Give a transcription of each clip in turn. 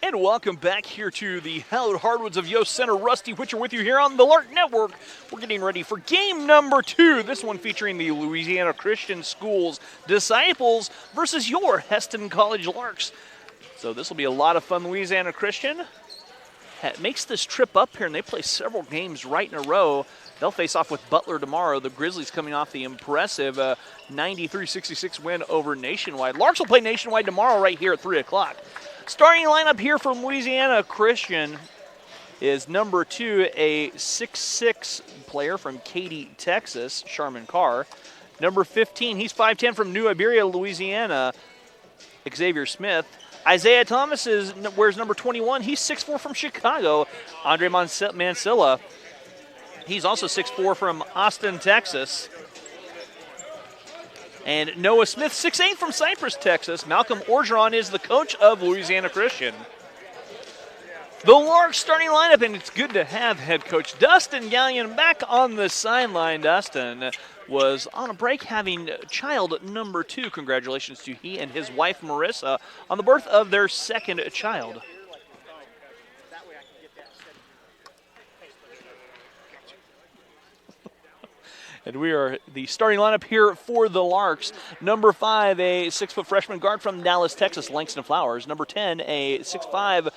And welcome back here to the hallowed hardwoods of Yost Center. Rusty Witcher with you here on the Lark Network. We're getting ready for game number 2. This one featuring the Louisiana Christian Schools Disciples versus your Heston College Larks. So this will be a lot of fun. Louisiana Christian makes this trip up here, and they play several games right in a row. They'll face off with Butler tomorrow. The Grizzlies coming off the impressive 93-66 win over Nationwide. Larks will play Nationwide tomorrow right here at 3 o'clock. Starting lineup here from Louisiana Christian is number 2, a 6'6" player from Katy, Texas, Sharman Carr. Number 15, he's 5'10" from New Iberia, Louisiana, Xavier Smith. Isaiah Thomas wears number 21. He's 6'4" from Chicago, Andre Mansilla. He's also 6'4" from Austin, Texas. And Noah Smith, 6'8" from Cypress, Texas. Malcolm Orgeron is the coach of Louisiana Christian. The Larks starting lineup, and it's good to have head coach Dustin Gallion back on the sideline. Dustin was on a break having child number 2. Congratulations to he and his wife, Marissa, on the birth of their second child. And we are the starting lineup here for the Larks. Number 5, a 6-foot freshman guard from Dallas, Texas, Langston Flowers. Number 10, a 6'5"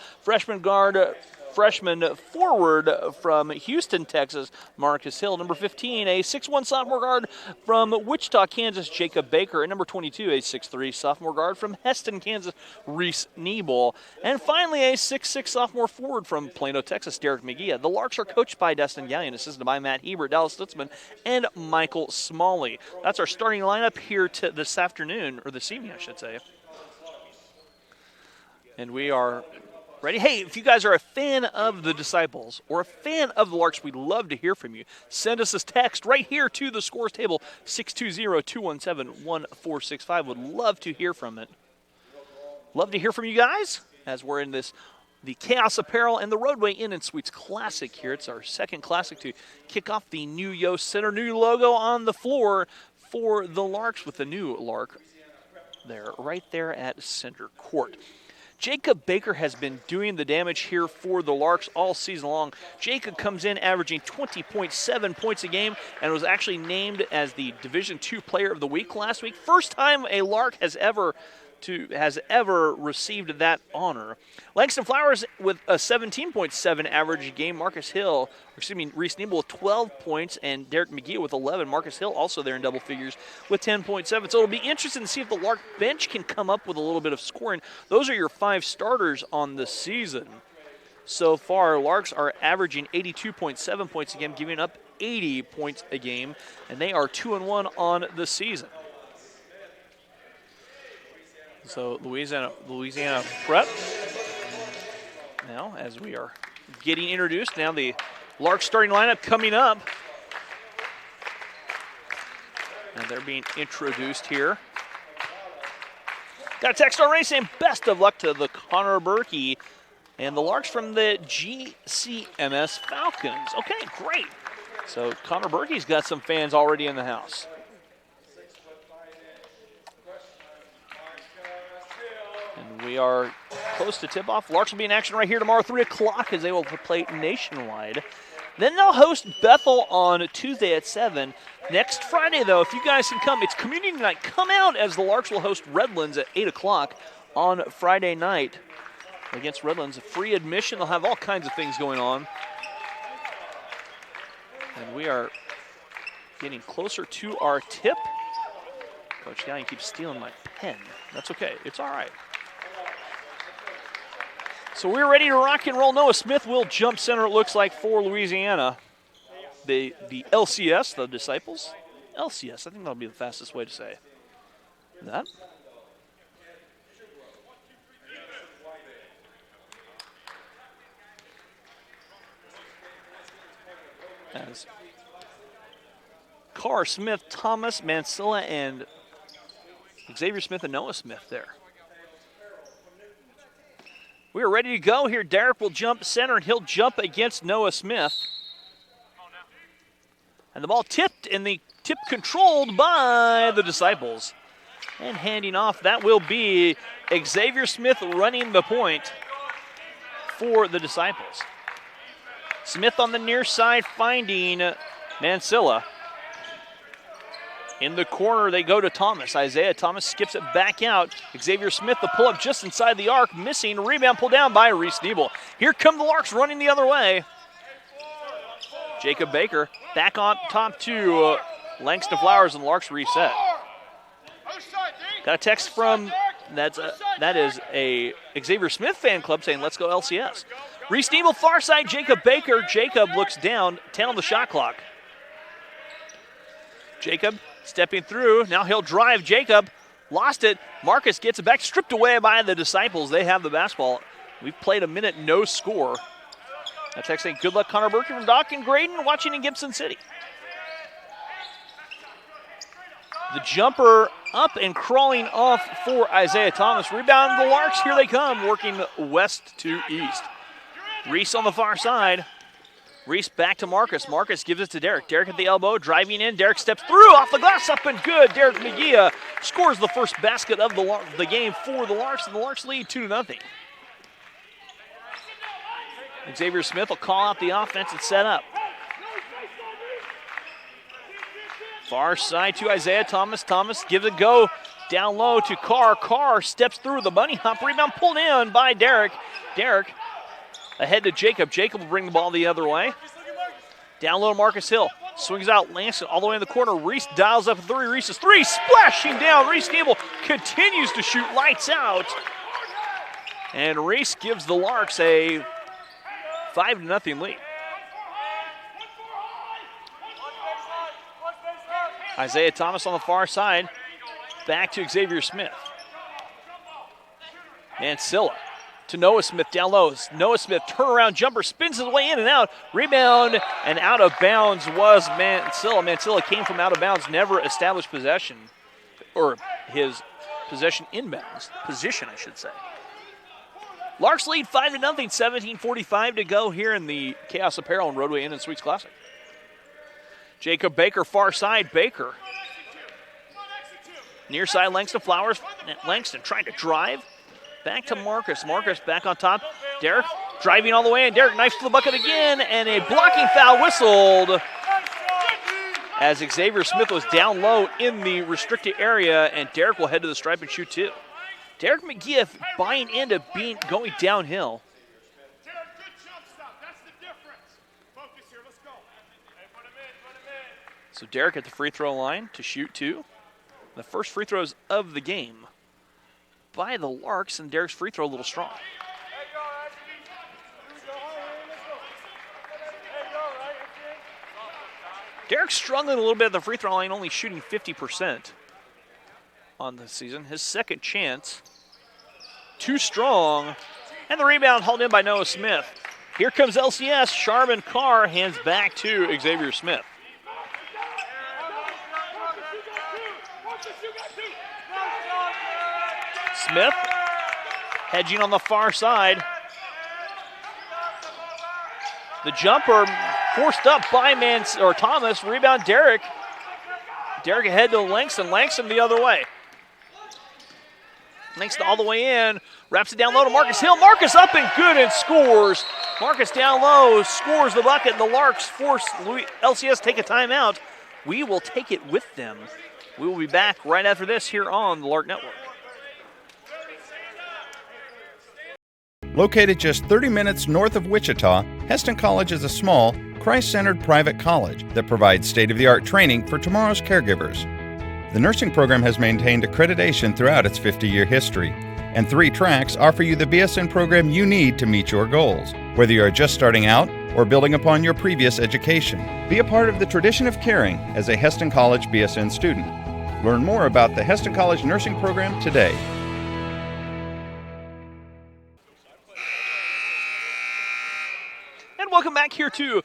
freshman forward from Houston, Texas, Marcus Hill. Number 15, a 6'1" sophomore guard from Wichita, Kansas, Jacob Baker. And number 22, a 6'3" sophomore guard from Heston, Kansas, Reese Niebel. And finally, a 6'6" sophomore forward from Plano, Texas, Derek McGee. The Larks are coached by Dustin Gallion, assisted by Matt Hebert, Dallas Stutzman, and Michael Smalley. That's our starting lineup here this afternoon, or this evening, I should say. And we are ready. Hey, if you guys are a fan of the Disciples or a fan of the Larks, we'd love to hear from you. Send us this text right here to the scores table, 620-217-1465. Would love to hear from it. Love to hear from you guys as we're in the Chaos Apparel and the Roadway Inn and Suites Classic here. It's our second Classic to kick off the new Yost Center. New logo on the floor for the Larks with the new Lark there, right there at center court. Jacob Baker has been doing the damage here for the Larks all season long. Jacob comes in averaging 20.7 points a game and was actually named as the Division II Player of the Week last week. First time a Lark has ever received that honor. Langston Flowers with a 17.7 average game. Reese Niebel with 12 points, and Derek McGee with 11. Marcus Hill also there in double figures with 10.7. So it'll be interesting to see if the Lark bench can come up with a little bit of scoring. Those are your 5 starters on the season. So far, Larks are averaging 82.7 points a game, giving up 80 points a game, and they are 2-1 on the season. So Louisiana Prep now, as we are getting introduced. Now the Larks starting lineup coming up. And they're being introduced here. Got a text already saying best of luck to the Connor Berkey and the Larks from the GCMS Falcons. Okay, great. So Connor Berkey's got some fans already in the house. We are close to tip-off. Larks will be in action right here tomorrow, 3 o'clock, as they will play Nationwide. Then they'll host Bethel on Tuesday at 7. Next Friday, though, if you guys can come, it's community night. Come out, as the Larks will host Redlands at 8 o'clock on Friday night against Redlands. Free admission. They'll have all kinds of things going on. And we are getting closer to our tip. Coach Gallion keeps stealing my pen. That's okay. It's all right. So we're ready to rock and roll. Noah Smith will jump center, it looks like, for Louisiana. The LCS, the Disciples. LCS, I think that'll be the fastest way to say that. As Carr, Smith, Thomas, Mansilla, and Xavier Smith and Noah Smith there. We are ready to go here. Derek will jump center, and he'll jump against Noah Smith. And the ball tipped, and the tip controlled by the Disciples. And handing off, that will be Xavier Smith running the point. for the Disciples. Smith on the near side finding Mansilla. In the corner, they go to Thomas. Isaiah Thomas skips it back out. Xavier Smith, the pull-up just inside the arc, missing. Rebound pulled down by Reese Nebel. Here come the Larks running the other way. Jacob Baker back on top to Langston Flowers, and the Larks reset. Got a text from, that is a Xavier Smith fan club saying, let's go LCS. Reese Nebel, far side, Jacob Baker. Jacob looks down, 10 on the shot clock. Jacob stepping through, now he'll drive. Jacob lost it. Marcus gets it back, stripped away by the Disciples. They have the basketball. We've played a minute, no score. That's actually good luck, Connor Burke from Dock and Graydon, watching in Gibson City. The jumper up and crawling off for Isaiah Thomas. Rebound the Larks, here they come, working west to east. Reese on the far side. Reese back to Marcus. Marcus gives it to Derek. Derek at the elbow, driving in. Derek steps through, off the glass, up and good. Derek McGee scores the first basket of the game for the Larks, and the Larks lead 2-0. Xavier Smith will call out the offense and set up. Far side to Isaiah Thomas. Thomas gives it a go down low to Carr. Carr steps through the bunny hop. Rebound pulled in by Derek. Derek ahead to Jacob. Jacob will bring the ball the other way. Down low to Marcus Hill. Swings out Langston all the way in the corner. Reese dials up a three. Reese's three. Splashing down. Reese Nebel continues to shoot lights out. And Reese gives the Larks a 5-0 lead. Isaiah Thomas on the far side. Back to Xavier Smith. Mansilla to Noah Smith down low. Noah Smith turnaround jumper, spins his way in and out. Rebound and out of bounds was Mansilla. Mansilla came from out of bounds, never established possession, or his possession inbounds. Position, I should say. Larks lead 5-0, 17:45 to go here in the Chaos Apparel and Roadway Inn and Suites Classic. Jacob Baker, far side, Baker. Near side, Langston Flowers. Langston trying to drive. Back to Marcus. Marcus back on top. Derek driving all the way, and Derek knifes to the bucket again, and a blocking foul whistled as Xavier Smith was down low in the restricted area, and Derek will head to the stripe and shoot two. Derek McGee buying into going downhill. So Derek at the free throw line to shoot two. The first free throws of the game by the Larks, and Derek's free throw a little strong. Derek's struggling a little bit at the free throw line, only shooting 50% on the season. His second chance, too strong, and the rebound hauled in by Noah Smith. Here comes LCS. Sharman Carr hands back to Xavier Smith. Smith hedging on the far side. The jumper forced up by Thomas. Rebound Derek. Derek ahead to Langston. Langston the other way. Langston all the way in. Wraps it down low to Marcus Hill. Marcus up and good and scores. Marcus down low scores the bucket. The Larks force LCS take a timeout. We will take it with them. We will be back right after this here on the Lark Network. Located just 30 minutes north of Wichita, Heston College is a small, Christ-centered private college that provides state-of-the-art training for tomorrow's caregivers. The nursing program has maintained accreditation throughout its 50-year history, and 3 tracks offer you the BSN program you need to meet your goals, whether you are just starting out or building upon your previous education. Be a part of the tradition of caring as a Heston College BSN student. Learn more about the Heston College nursing program today. Welcome back here to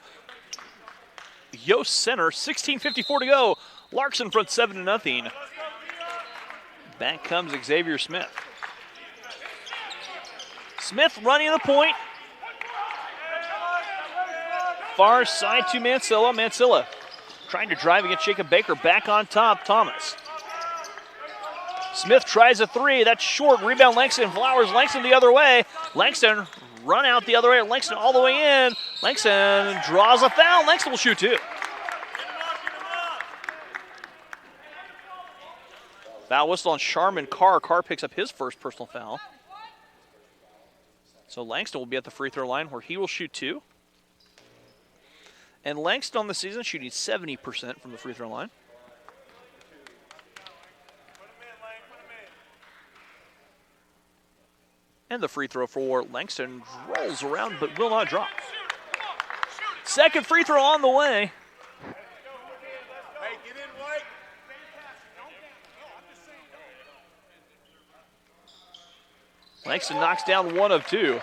Yost Center. 16:54 to go. Larks in front 7-0. Back comes Xavier Smith. Smith running the point. Far side to Mansilla. Mansilla trying to drive against Jacob Baker. Back on top, Thomas. Smith tries a three. That's short. Rebound Langston. Flowers. Langston the other way. Langston run out the other way. Langston all the way in. Langston draws a foul. Langston will shoot 2. Foul whistle on Sharman Carr. Carr picks up his first personal foul. So Langston will be at the free throw line where he will shoot 2. And Langston on the season shooting 70% from the free throw line. And the free throw for Langston rolls around but will not drop. Second free throw on the way. Langston knocks down 1 of 2.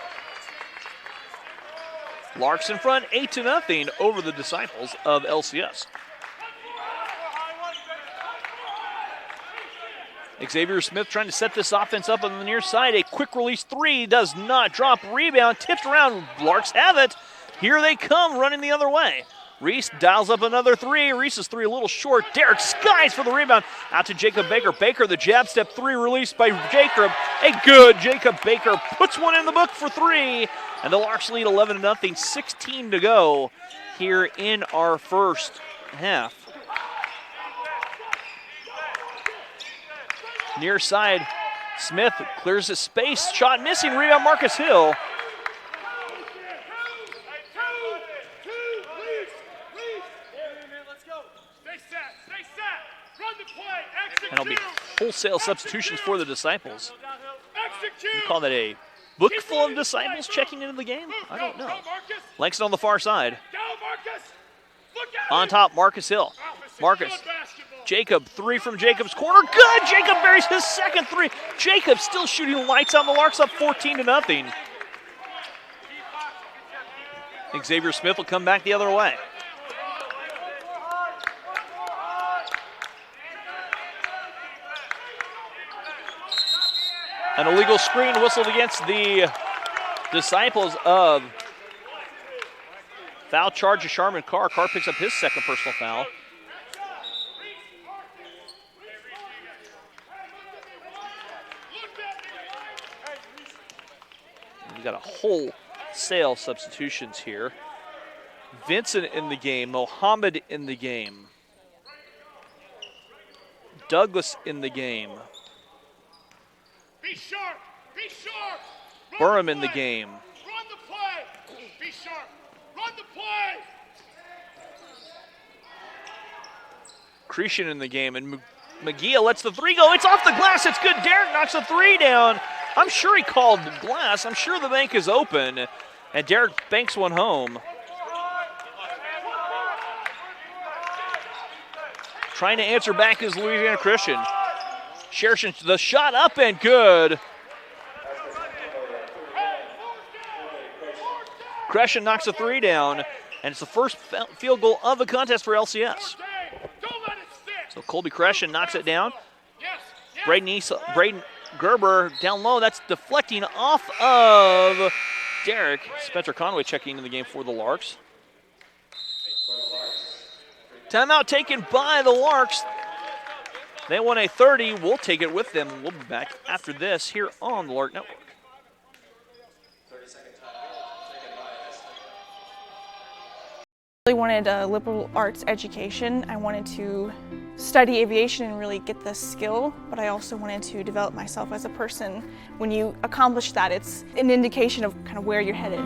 Larks in front, 8-0 over the Disciples of LCS. Xavier Smith trying to set this offense up on the near side. A quick release 3 does not drop. Rebound tipped around. Larks have it. Here they come running the other way. Reese dials up another 3. Reese's 3 a little short. Derek skies for the rebound. Out to Jacob Baker. Baker, the jab step 3 released by Jacob. A good Jacob Baker puts one in the book for 3. And the Larks lead 11-0. 16 to go here in our first half. Near side, Smith clears his space. Shot missing. Rebound Marcus Hill. And it'll be wholesale substitutions for the Disciples. You call that a book full of Disciples checking into the game? I don't know. Langston on the far side. On top, Marcus Hill. Marcus. Jacob, 3 from Jacob's corner. Good! Jacob buries his second 3. Jacob still shooting lights on. The Larks up 14-0. Xavier Smith will come back the other way. An illegal screen whistled against the Disciples of foul charge of Sharman Carr. Carr picks up his second personal foul. We've got a wholesale substitutions here. Vincent in the game, Mohammed in the game, Douglas in the game. Be sharp! Be sharp! Burham in the game. Run the play! Be sharp! Run the play! Cretion in the game, and McGee lets the 3 go. It's off the glass. It's good. Derek knocks the 3 down. I'm sure he called glass. I'm sure the bank is open, and Derek banks one home. Trying to answer back is Louisiana Christian. Shershin, the shot up and good. Gresham knocks a 3 down, and it's the first field goal of the contest for LCS. So Colby Gresham knocks it down. Braden Gerber down low. That's deflecting off of Derek. Spencer Conway checking into the game for the Larks. Timeout taken by the Larks. They won a 30. We'll take it with them. We'll be back after this here on the Lark Network. I really wanted a liberal arts education. I wanted to study aviation and really get the skill, but I also wanted to develop myself as a person. When you accomplish that, it's an indication of kind of where you're headed.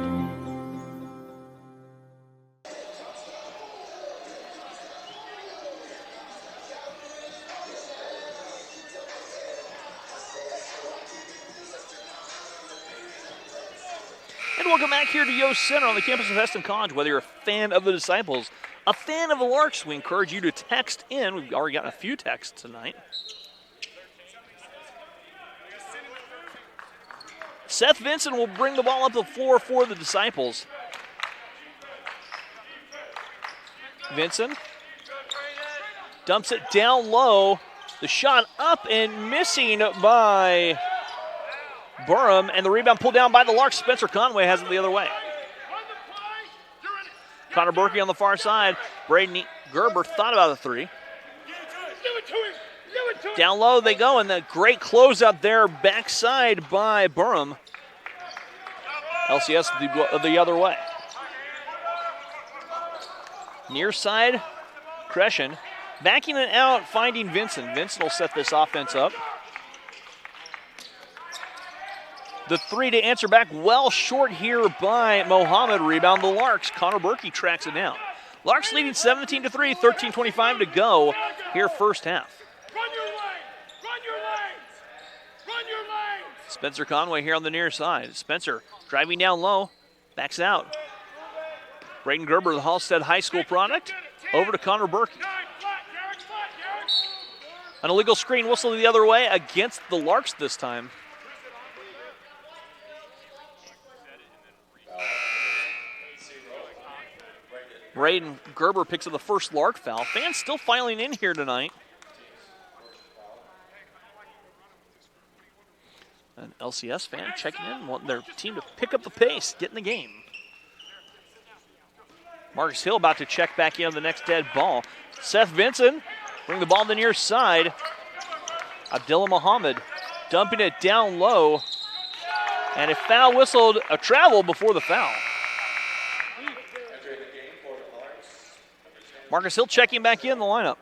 Welcome back here to Yost Center on the campus of Heston College. Whether you're a fan of the Disciples, a fan of the Larks, we encourage you to text in. We've already gotten a few texts tonight. Seth Vincent will bring the ball up the floor for the Disciples. Vincent dumps it down low. The shot up and missing by Burham, and the rebound pulled down by the Larks. Spencer Conway has it the other way. Connor Berkey on the far side. Braden Gerber thought about a 3. Down low they go, and the great closeout there backside by Burham. LCS the other way. Near side, Crescent. Backing it out, finding Vincent. Vincent will set this offense up. The three to answer back, well short here by Mohammed. Rebound the Larks. Connor Berkey tracks it down. Larks leading 17-3, 13:25 to go here first half. Run your lanes! Run your lanes! Run your lanes! Spencer Conway here on the near side. Spencer driving down low, backs out. Braden Gerber, the Halstead High School product, over to Connor Berkey. An illegal screen whistle the other way against the Larks this time. Braden Gerber picks up the first Lark foul. Fans still filing in here tonight. An LCS fan checking in, wanting their team to pick up the pace, get in the game. Marcus Hill about to check back in on the next dead ball. Seth Vinson bring the ball to the near side. Abdullah Muhammad dumping it down low. And a foul whistled, a travel before the foul. Marcus Hill checking back in the lineup.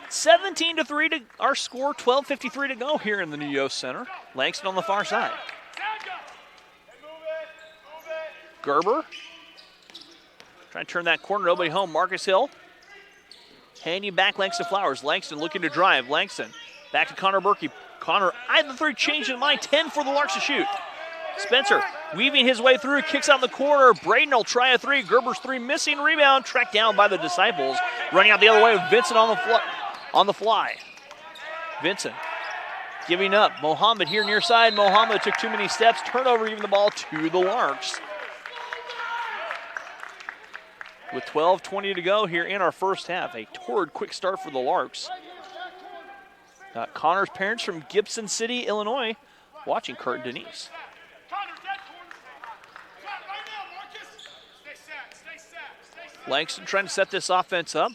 17-3 to our score, 12:53 to go here in the New Yost Center. Langston on the far side. Gerber trying to turn that corner, nobody home. Marcus Hill handing back Langston Flowers. Langston looking to drive. Langston back to Connor Berkey. Connor, I the three, changing mind, 10 for the Larks to shoot. Spencer weaving his way through, kicks out in the corner. Braden will try a three. Gerber's three missing, rebound, tracked down by the Disciples. Running out the other way, Vincent on the fly. Vincent giving up. Mohammed here near side. Mohammed took too many steps. Turnover, even the ball to the Larks. With 12:20 to go here in our first half. A torrid quick start for the Larks. Connor's parents from Gibson City, Illinois, watching Kurt and Denise. Langston trying to set this offense up.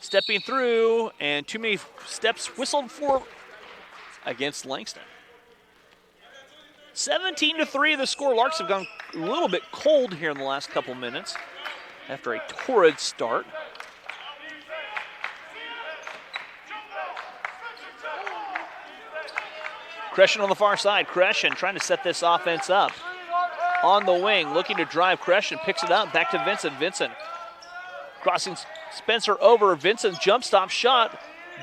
Stepping through, and too many steps whistled for against Langston. 17-3 the score. Larks have gone a little bit cold here in the last couple minutes after a torrid start. Crescent on the far side. Crescent trying to set this offense up. On the wing, looking to drive. Crescent picks it up. Back to Vincent. Vincent crossing Spencer over. Vincent's jump stop shot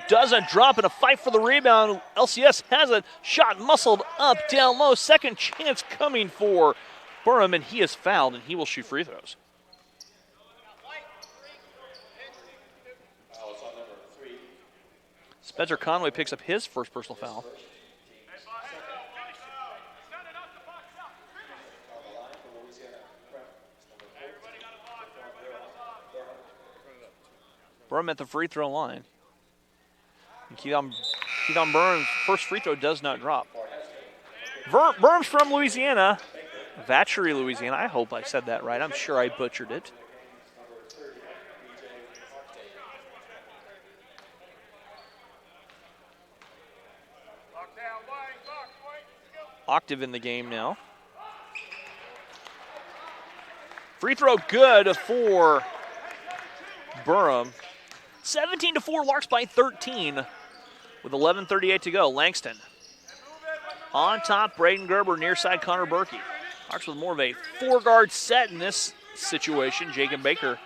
doesn't drop in a fight for the rebound. LCS has it. Shot muscled up, down low. Second chance coming for Burham, and he is fouled, and he will shoot free throws. Spencer Conway picks up his first personal foul. Burham at the free throw line. And Keaton Burham's first free throw does not drop. Burham's from Louisiana, Vacherie, Louisiana. I hope I said that right. I'm sure I butchered it. Octave in the game now. Free throw good for Burham. 17-4, Larks by 13 with 11:38 to go. Langston on top, Braden Gerber, near side Connor Berkey. Larks with more of a four-guard set in this situation. Jacob Baker,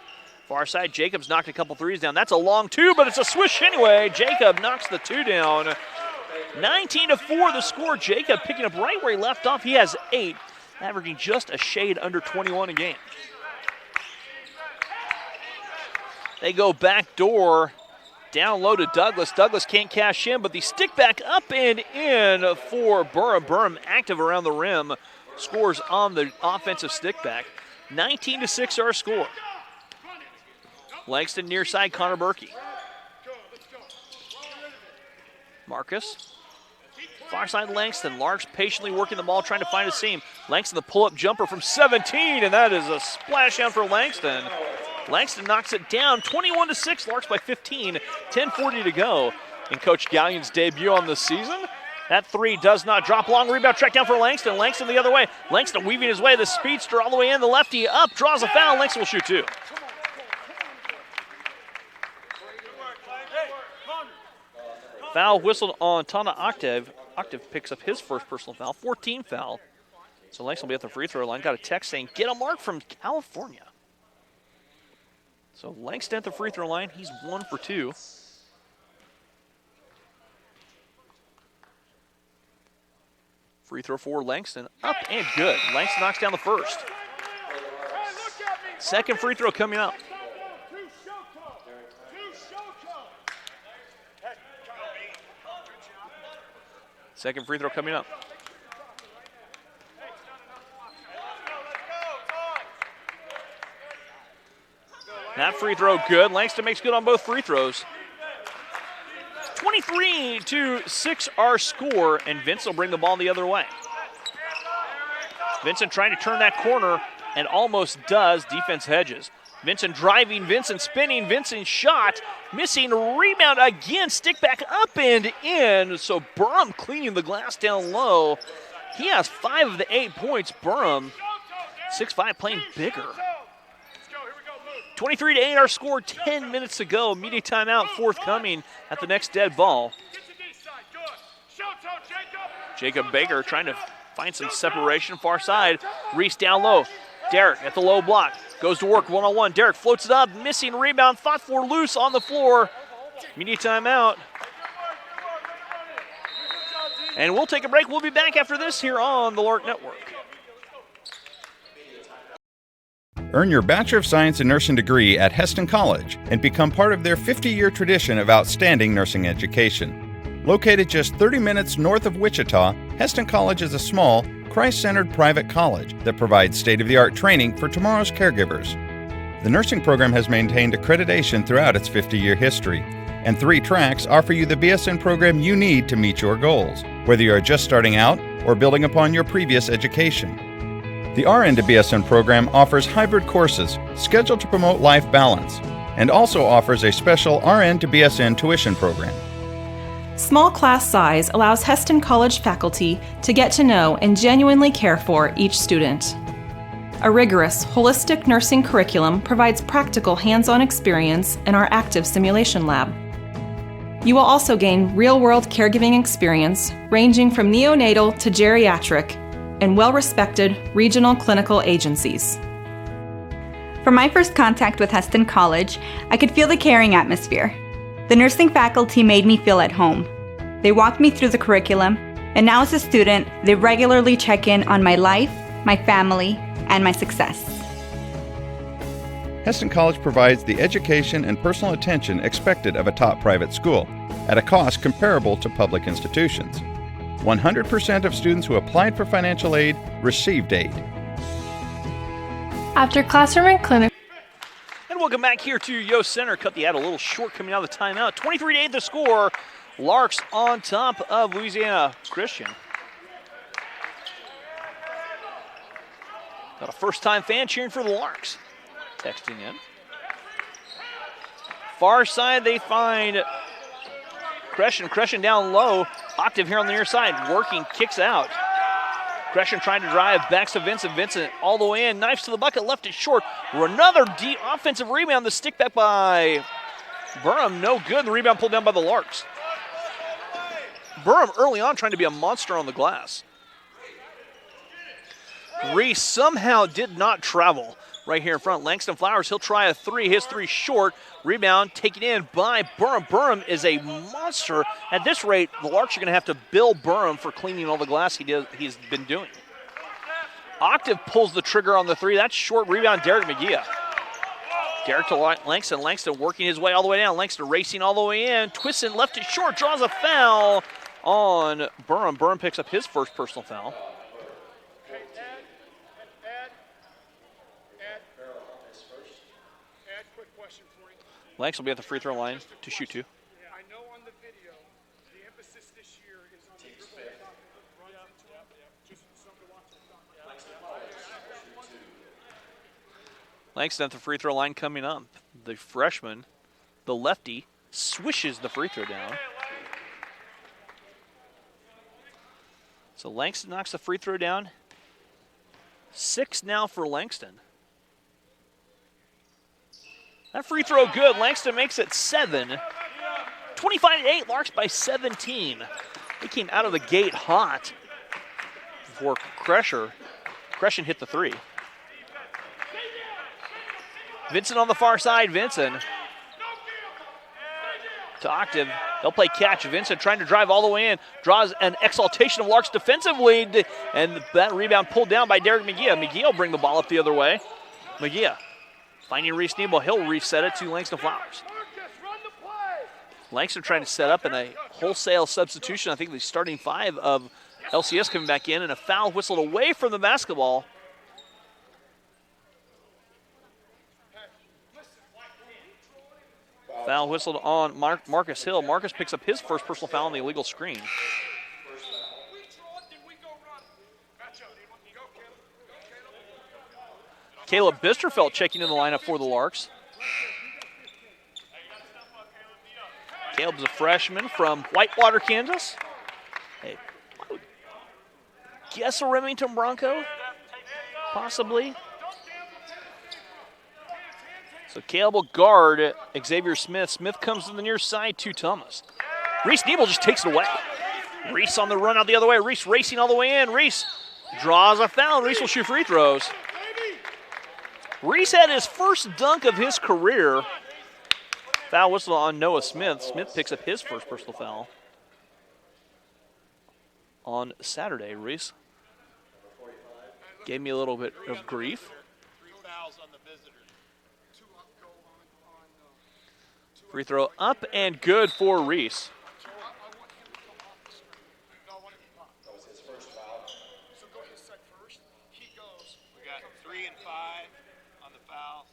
far side. Jacob's knocked a couple threes down. That's a long two, but it's a swish anyway. Jacob knocks the two down. 19-4 the score. Jacob picking up right where he left off. He has 8, averaging just a shade under 21 a game. They go back door, down low to Douglas. Douglas can't cash in, but the stick back up and in for Burham. Burham active around the rim, scores on the offensive stick back. 19-6 our score. Langston near side, Connor Berkey. Marcus, far side Langston. Larks patiently working the ball, trying to find a seam. Langston the pull-up jumper from 17, and that is a splash down for Langston. Langston knocks it down, 21-6, Larks by 15, 10:40 to go in Coach Gallion's debut on the season. That three does not drop. Long rebound track down for Langston. Langston the other way. Langston weaving his way. The speedster all the way in. The lefty up, draws a foul. Langston will shoot two. Foul whistled on Tana Octave. Octave picks up his first personal foul, 14 foul. So Langston will be at the free throw line. Got a text saying, get a mark from California. So Langston at the free throw line. He's 1 for 2. Free throw for Langston, up and good. Langston knocks down the first. Second free throw coming up. Second free throw coming up. That free throw good. Langston makes good on both free throws. 23-6 our score, and Vincent will bring the ball the other way. Vincent trying to turn that corner and almost does. Defense hedges. Vincent driving, Vincent spinning, Vincent shot, missing, rebound again, stick back up and in. So Burham cleaning the glass down low. He has 5 of the 8 points. Burham, 6'5", playing bigger. 23-8 our score, 10 minutes to go. Media timeout forthcoming at the next dead ball. Jacob Baker trying to find some separation far side. Reese down low. Derek at the low block. Goes to work one-on-one. Derek floats it up. Missing rebound. Fought for loose on the floor. Media timeout. And we'll take a break. We'll be back after this here on the Lark Network. Earn your Bachelor of Science in Nursing degree at Heston College and become part of their 50-year tradition of outstanding nursing education. Located just 30 minutes north of Wichita, Heston College is a small, Christ-centered private college that provides state-of-the-art training for tomorrow's caregivers. The nursing program has maintained accreditation throughout its 50-year history, and 3 tracks offer you the BSN program you need to meet your goals, whether you are just starting out or building upon your previous education. The RN to BSN program offers hybrid courses scheduled to promote life balance and also offers a special RN to BSN tuition program. Small class size allows Heston College faculty to get to know and genuinely care for each student. A rigorous, holistic nursing curriculum provides practical hands-on experience in our active simulation lab. You will also gain real-world caregiving experience ranging from neonatal to geriatric and well-respected regional clinical agencies. From my first contact with Heston College, I could feel the caring atmosphere. The nursing faculty made me feel at home. They walked me through the curriculum, and now as a student, they regularly check in on my life, my family, and my success. Heston College provides the education and personal attention expected of a top private school at a cost comparable to public institutions. 100% of students who applied for financial aid received aid. After classroom and clinic. And welcome back here to Yost Center. Cut the ad a little short coming out of the timeout. 23-8 the score. Larks on top of Louisiana Christian. Got a first-time fan cheering for the Larks. Texting in. Far side they find Crescent down low. Octave here on the near side, working, kicks out. Crescent trying to drive, backs to Vincent. Vincent all the way in, knifes to the bucket, left it short. Another deep offensive rebound, the stick back by Burham, no good. The rebound pulled down by the Larks. Burham early on trying to be a monster on the glass. Reese somehow did not travel right here in front. Langston Flowers, he'll try a 3, his 3 short. Rebound taken in by Burham. Burham is a monster. At this rate, the Larks are going to have to bill Burham for cleaning all the glass he's been doing. Octave pulls the trigger on the 3. That's short rebound, Derek McGee. Derek to Langston. Langston working his way all the way down. Langston racing all the way in. Twisting left it short, draws a foul on Burham. Burham picks up his first personal foul. Langston will be at the free throw line to shoot 2. I know on the video, the emphasis this year is on the dribble runs into him. Just something to watch. Langston at the free throw line coming up. The freshman, the lefty, swishes the free throw down. So Langston knocks the free throw down. 6 now for Langston. That free throw good. Langston makes it 7. 25-8, Larks by 17. They came out of the gate hot before Crescent hit the 3. Vincent on the far side. Vincent to Octave. They'll play catch. Vincent trying to drive all the way in. Draws an exaltation of Larks' defensive lead. And that rebound pulled down by Derek McGee. McGee will bring the ball up the other way. McGee finding Reese Nebo. He'll reset it to Langston Flowers. Langston trying to set up in a wholesale substitution. I think the starting 5 of LCS coming back in, and a foul whistled away from the basketball. Foul whistled on Marcus Hill. Marcus picks up his first personal foul on the illegal screen. Caleb Bisterfeld checking in the lineup for the Larks. Caleb's a freshman from Whitewater, Kansas. Hey, I would guess a Remington Bronco, possibly. So Caleb will guard Xavier Smith. Smith comes to the near side to Thomas. Reese Nebel just takes it away. Reese on the run out the other way. Reese racing all the way in. Reese draws a foul. Reese will shoot free throws. Reese had his first dunk of his career. Foul whistle on Noah Smith. Smith picks up his first personal foul on Saturday. Reese gave me a little bit of grief. Free throw up and good for Reese. We got 3 and 5 on the fouls.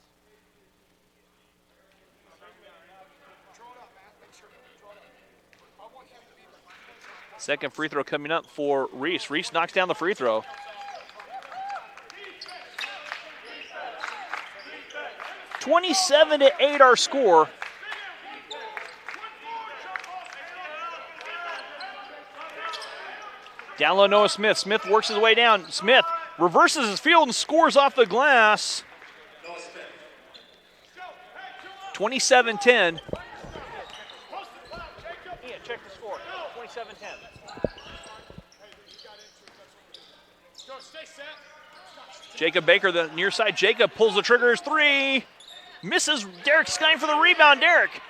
Second free throw coming up for Reese. Reese knocks down the free throw. (27-8) our score. Down low, Noah Smith. Smith works his way down. Smith reverses his field and scores off the glass. 27-10. Ian, check the score. 27-10. Jacob Baker, the near side. Jacob pulls the trigger. 3. Misses. Derek Skine for the rebound. Derek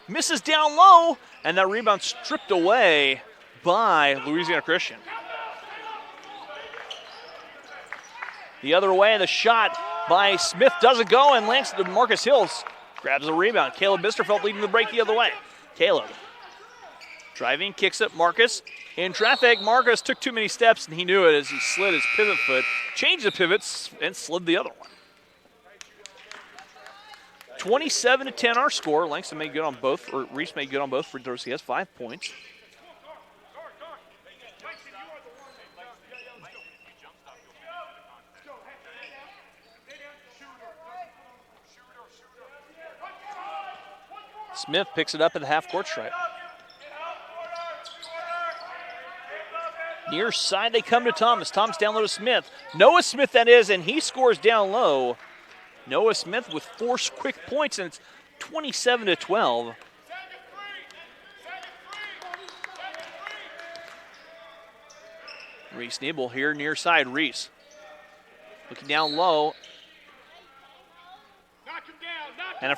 misses down low, and that rebound stripped away by Louisiana Christian. The other way, the shot by Smith doesn't go, and Langston Marcus Hills grabs the rebound. Caleb Bisterfeld leading the break the other way. Caleb driving, kicks it. Marcus in traffic. Marcus took too many steps, and he knew it as he slid his pivot foot, changed the pivots, and slid the other one. 27-10 our score. Langston made good on both, or Reese made good on both free throws. He has 5 points. Smith picks it up at the half-court stripe. Near side, they come to Thomas. Thomas down low to Smith. Noah Smith, that is, and he scores down low. Noah Smith with 4 quick points, and it's 27-12. Reese Nebel here near side. Reese looking down low. And a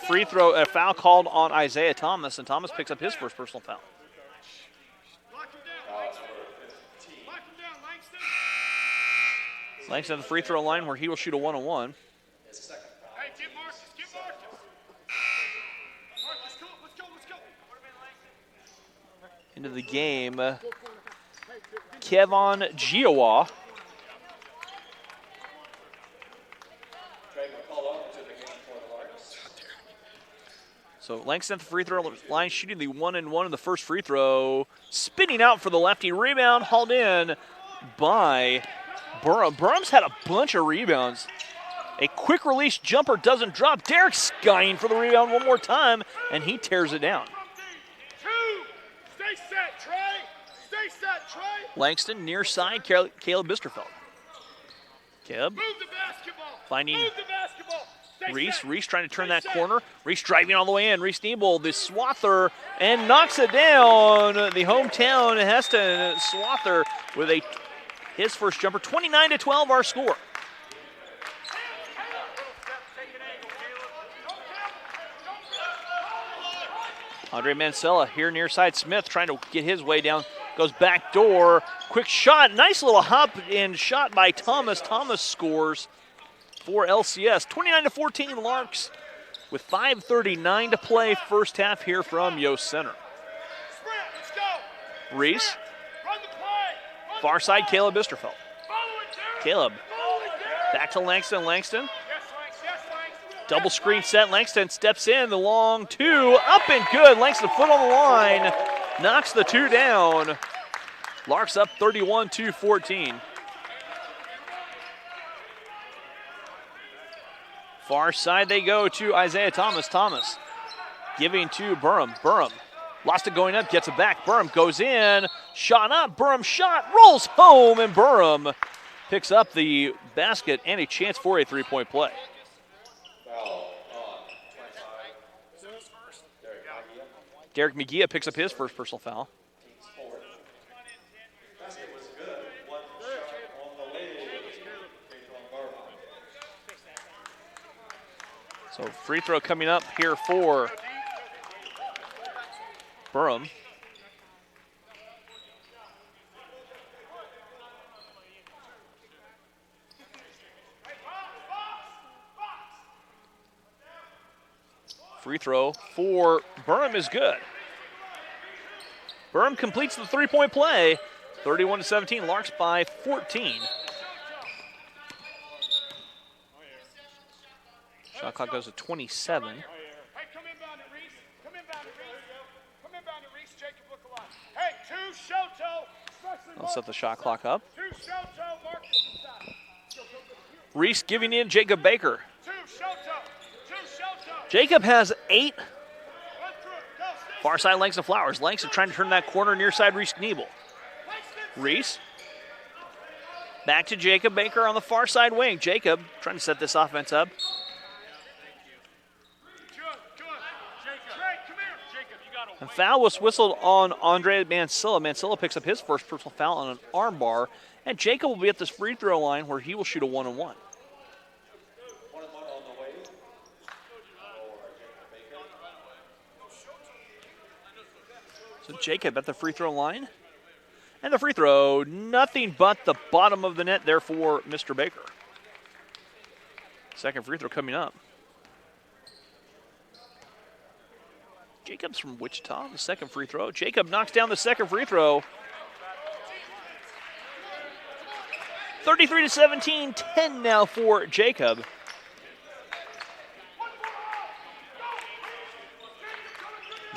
foul called on Isaiah Thomas, and Thomas picks up his first personal foul. Langston at the free throw line where he will shoot a 1-on-1. Into the game, Kevon Giowa. So Langston at the free throw line shooting the 1-and-1 in the first free throw. Spinning out for the lefty. Rebound hauled in by Burham. Burham's had a bunch of rebounds A quick release jumper doesn't drop. Derek skying for the rebound one more time, and he tears it down. Two. Stay set, Trey. Stay set, Trey. Langston near side, Caleb Bisterfeld. Caleb Move the basketball. finding Move the basketball. Stay Reese. set. Reese trying to turn Stay that set. corner. Reese driving all the way in. Reese Niebel, the swather, and knocks it down. The hometown Heston swather with his first jumper. 29-12 our score. Andre Mancella here near side. Smith trying to get his way down. Goes back door. Quick shot. Nice little hop and shot by Thomas. Thomas scores for LCS. 29-14 Larks with 5:39 to play first half here from Yost Center. Sprint, let's go. Reese, Sprint. Run the play. Run far the side, play. Caleb Bisterfeld. Follow it, Derek. Caleb Follow it, Derek. back to Langston. Langston, Yes, Lanks. Yes, Lanks. double Yes, screen Lanks. set. Langston steps in. The long two. Up and good. Langston foot on the line. Knocks the two down. Larks up 31-14. Far side they go to Isaiah Thomas. Thomas giving to Burham. Burham lost it going up, gets it back. Burham goes in, shot up. Burham shot, rolls home, and Burham picks up the basket and a chance for a three-point play. Derek McGee picks up his first personal foul. So free throw coming up here for Burham. Free throw for Burham is good. Burham completes the three-point play. 31-17, Larks by 14. Shot clock goes to 27. Hey, come inbound to Reese. Come inbound to Reese. Come inbound to Reese. Jacob, look alive. Hey, two Shoto. Especially I'll set the Marcus shot inside. clock up. Two Shoto, Marcus inside. Go, go, go. Reese giving in Jacob Baker. Two Shoto. Two Shoto. Jacob has 8. Run through it. Go, stay Far side Langston Flowers. Langston trying to turn that corner near side Reese Kniebel. Langston. Reese. Back to Jacob Baker on the far side wing. Jacob trying to set this offense up. Good, good. Jacob. Trey, come here. Jacob, you got to And foul was whistled on Andre Mancilla. Mancilla picks up his first personal foul on an arm bar. And Jacob will be at this free throw line where he will shoot a 1-on-1. So Jacob at the free throw line. And the free throw, nothing but the bottom of the net there for Mr. Baker. Second free throw coming up. Jacob's from Wichita, the second free throw. Jacob knocks down the second free throw. 33-17, 10 now for Jacob.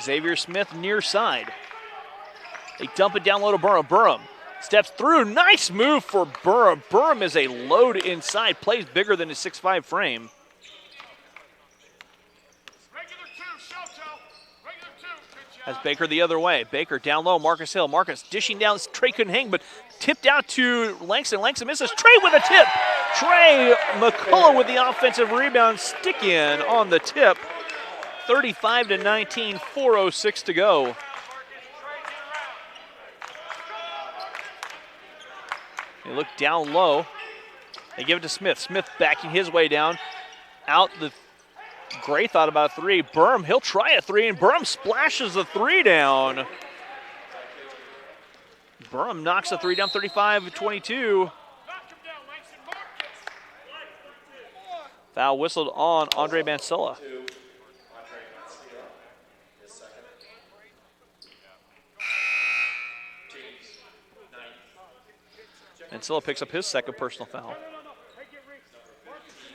Xavier Smith near side. They dump it down low to Burham. Burham steps through. Nice move for Burham. Burham is a load inside. Plays bigger than his 6'5 frame. Regular two, Shoto. Regular two. Good job. Has Baker the other way. Baker down low. Marcus Hill. Marcus dishing down. Trey couldn't hang, but tipped out to Langston. Langston misses. Trey with a tip. Trey McCullough with the offensive rebound. Stick in on the tip. 35-19, 4:06 to go. They look down low. They give it to Smith. Smith backing his way down. Out the Gray thought about a three. Burham, he'll try a three, and Burham splashes the three down. Burham knocks the three down, 35-22. Knock him down, Langston. Marcus. Foul whistled on Andre Mancilla. Mancilla picks up his second personal foul.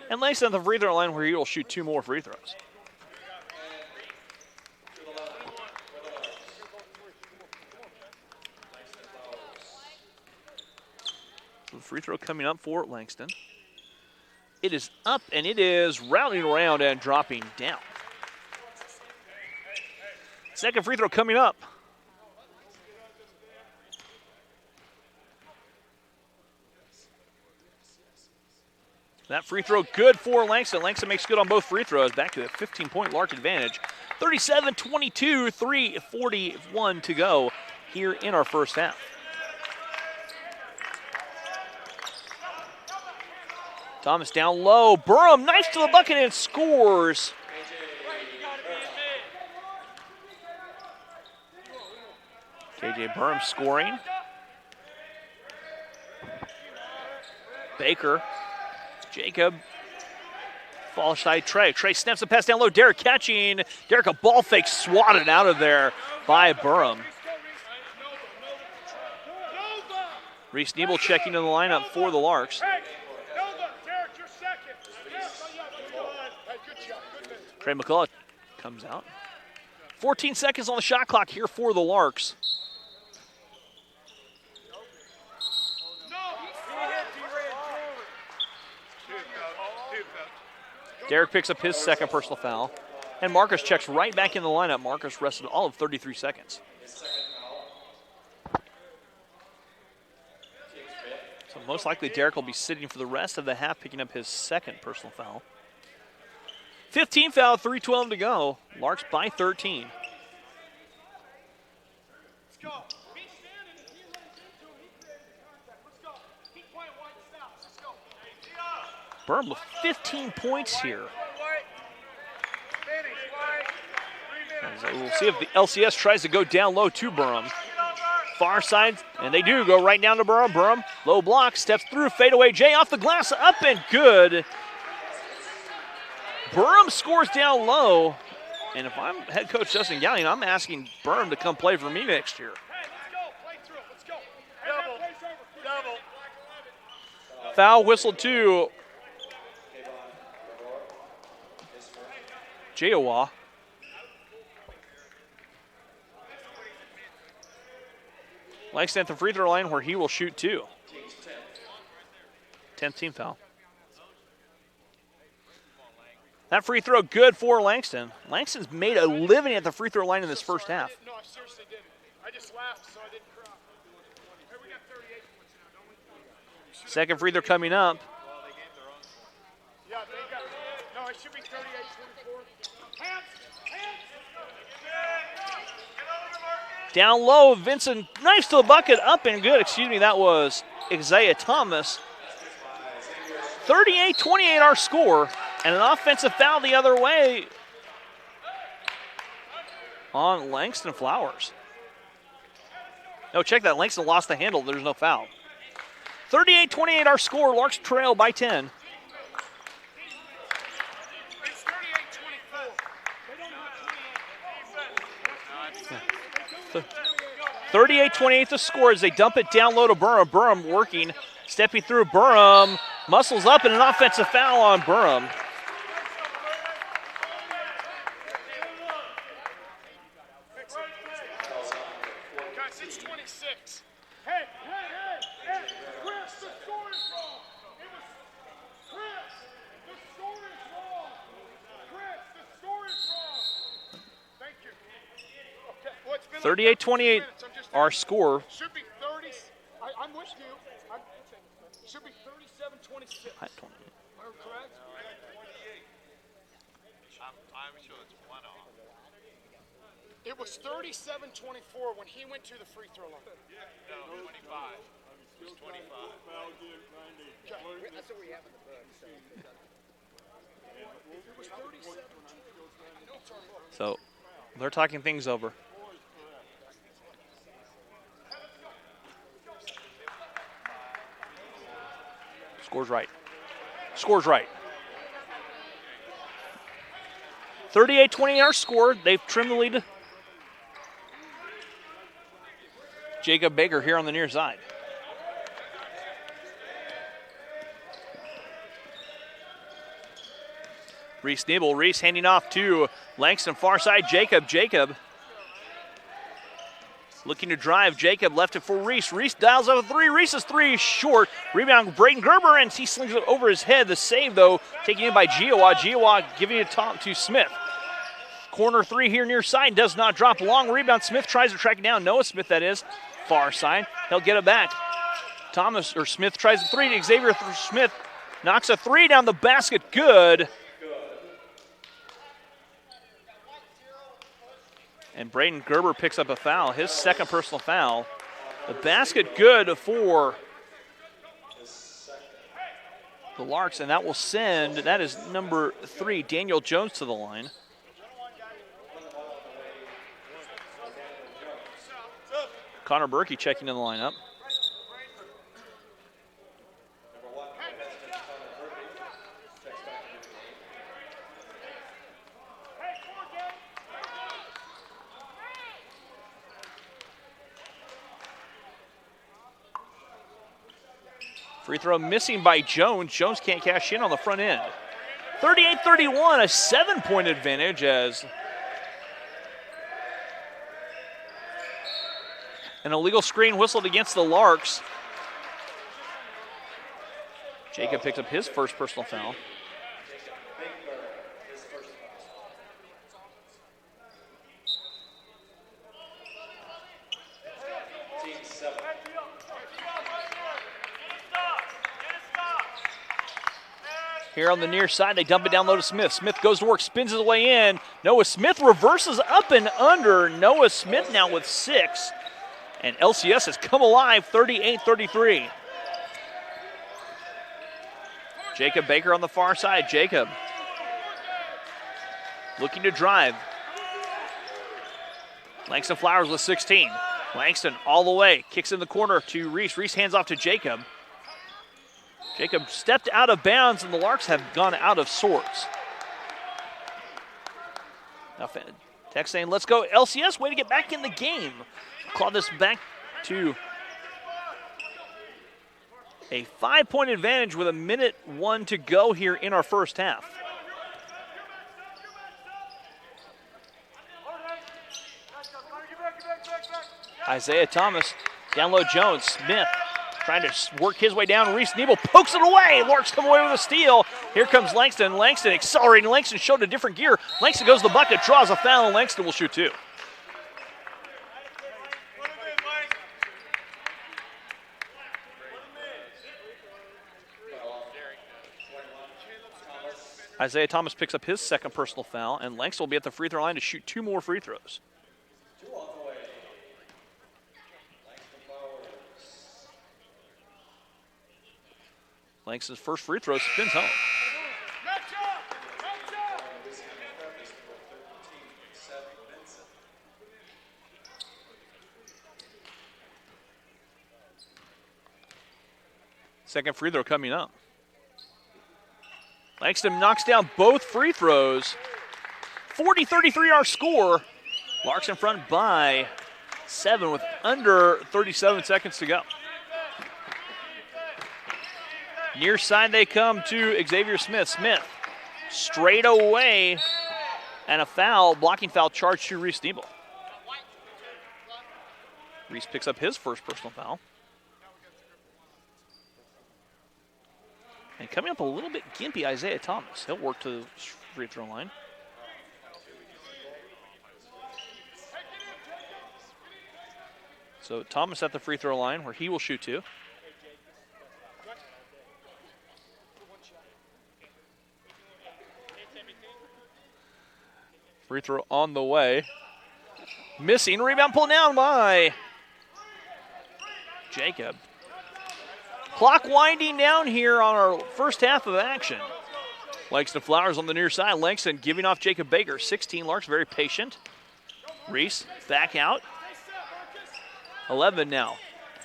And Langston at the free throw line where he will shoot 2 more free throws. So the free throw coming up for Langston. It is up, and it is rounding around and dropping down. Second free throw coming up. That free throw good for Langston. Langston makes good on both free throws. Back to a 15-point Lark advantage. 37-22, 3:41 to go here in our first half. Thomas down low. Burham knifes to the bucket and scores. KJ Burham scoring. Baker. Jacob. Fall side Trey. Trey snaps the pass down low. Derek catching. Derek a ball fake swatted out of there by Burham. Reese Nebel checking in the lineup for the Larks. Trey McCullough comes out. 14 seconds on the shot clock here for the Larks. Derek picks up his second personal foul. And Marcus checks right back in the lineup. Marcus rested all of 33 seconds. So most likely Derek will be sitting for the rest of the half, picking up his second personal foul. 15 foul, 3:12 to go. Larks by 13. Let's go. Be standing. If he runs into him, he creates the contact. Let's go. Keep playing white stops. Let's go. Burham with 15 points here. So we'll see if the LCS tries to go down low to Burham. Far side, and they do go right down to Burham. Burham, low block, steps through, fadeaway Jay off the glass, up and good. Burham scores down low, and if I'm head coach Justin Gallion, I'm asking Burham to come play for me next year. Hey, let's go. Play through it. Let's go. Double. Foul whistle to Jayawa. Langston at the free throw line where he will shoot two. 10th team foul. That free throw good for Langston. Langston's made a living at the free throw line in this first half. No, I seriously didn't. I just laughed so I didn't cry. Hey, we got 38 points now, don't we? Second free throw coming up. Yeah, they got. No, it should be 38-24. Hands. Down low, Vincent knifes to the bucket, up and good. Excuse me, that was Isaiah Thomas. 38-28 our score, and an offensive foul the other way on Langston Flowers. No, check that. Langston lost the handle. There's no foul. 38-28 our score. Larks trail by 10. It's 38-24. 38-28 the score as they dump it down low to Burham. Burham working, stepping through Burham, muscles up, and an offensive foul on Burham. Guys, it's 26. Hey, Chris, the score is wrong. It was Chris, the score is wrong. Chris, the score is wrong. Thank you. Okay, well, it's been 38-28 our score. Should be 30. I'm with you. Should be 37-26. Am I correct? I'm sure it's one off. It was 37-24 when he went to the free throw line. No, 25. It was 25. Okay. That's what we have in the book. It was 37. I know it's our book. So they're talking things over. Scores right. Scores right. 38-20 our score. They've trimmed the lead. Jacob Baker here on the near side. Reese Nebel. Reese handing off to Langston far side. Jacob. Looking to drive, Jacob left it for Reese. Reese dials up a three. Reese's three is short. Rebound, Braden Gerber, and he slings it over his head. The save, though, taken in by Giowa. Giowa giving it to Smith. Corner three here near side, does not drop. Long rebound, Smith tries to track it down. Noah Smith, that is, far side. He'll get it back. Smith tries a three. Xavier Smith knocks a three down the basket, good. And Braden Gerber picks up a foul, his second personal foul. The basket good for the Larks, and that will send, that is number 3, Daniel Jones, to the line. Connor Berkey checking in the lineup. Free throw missing by Jones. Jones can't cash in on the front end. 38-31, a 7-point advantage as an illegal screen whistled against the Larks. Jacob picks up his first personal foul. Here on the near side, they dump it down low to Smith. Smith goes to work, spins his way in. Noah Smith reverses up and under. Noah Smith now with 6. And LCS has come alive, 38-33. Jacob Baker on the far side. Jacob looking to drive. Langston Flowers with 16. Langston all the way, kicks in the corner to Reese. Reese hands off to Jacob. Jacob stepped out of bounds, and the Larks have gone out of sorts. Now, text saying, let's go LCS, way to get back in the game. Claw this back to a 5-point advantage with 1:01 to go here in our first half. Isaiah Thomas, down low Jones, Smith trying to work his way down. Reese Nebel pokes it away. Larks come away with a steal. Here comes Langston. Langston accelerating. Langston showed a different gear. Langston goes to the bucket, draws a foul, and Langston will shoot 2. Isaiah Thomas picks up his second personal foul, and Langston will be at the free throw line to shoot 2 more free throws. Langston's first free throw spins home. Second free throw coming up. Langston knocks down both free throws. 40-33 our score. Larks in front by 7 with under 37 seconds to go. Near side they come to Xavier Smith. Smith straight away, and a foul, blocking foul charged to Reese Nebel. Reese picks up his first personal foul. And coming up a little bit gimpy, Isaiah Thomas. He'll work to the free throw line. So Thomas at the free throw line where he will shoot 2. Free throw on the way. Missing. Rebound pulled down by Jacob. Clock winding down here on our first half of action. Langston Flowers on the near side. Langston giving off Jacob Baker. 16 Larks, very patient. Reese back out. 11 now.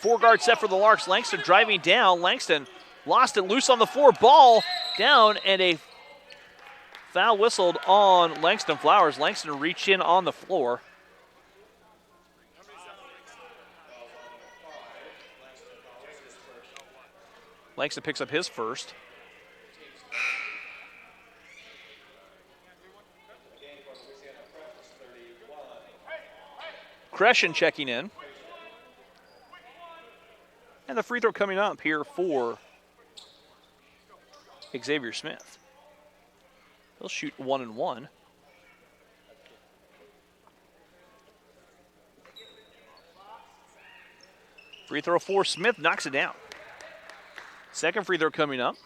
4-guard set for the Larks. Langston driving down. Langston lost it loose on the floor. Ball down, and a foul whistled on Langston Flowers. Langston reached in on the floor. Langston picks up his first. Crescent checking in. And the free throw coming up here for Xavier Smith. He'll shoot 1 and 1. Free throw for Smith, knocks it down. Second free throw coming up.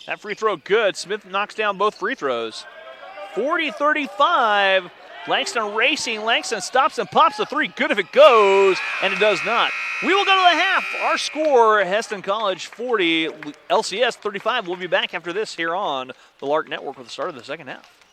That free throw good. Smith knocks down both free throws. 40-35. Langston racing. Langston stops and pops the three. Good if it goes, and it does not. We will go to the half. Our score, Heston College 40, LCS 35. We'll be back after this here on the Lark Network with the start of the second half.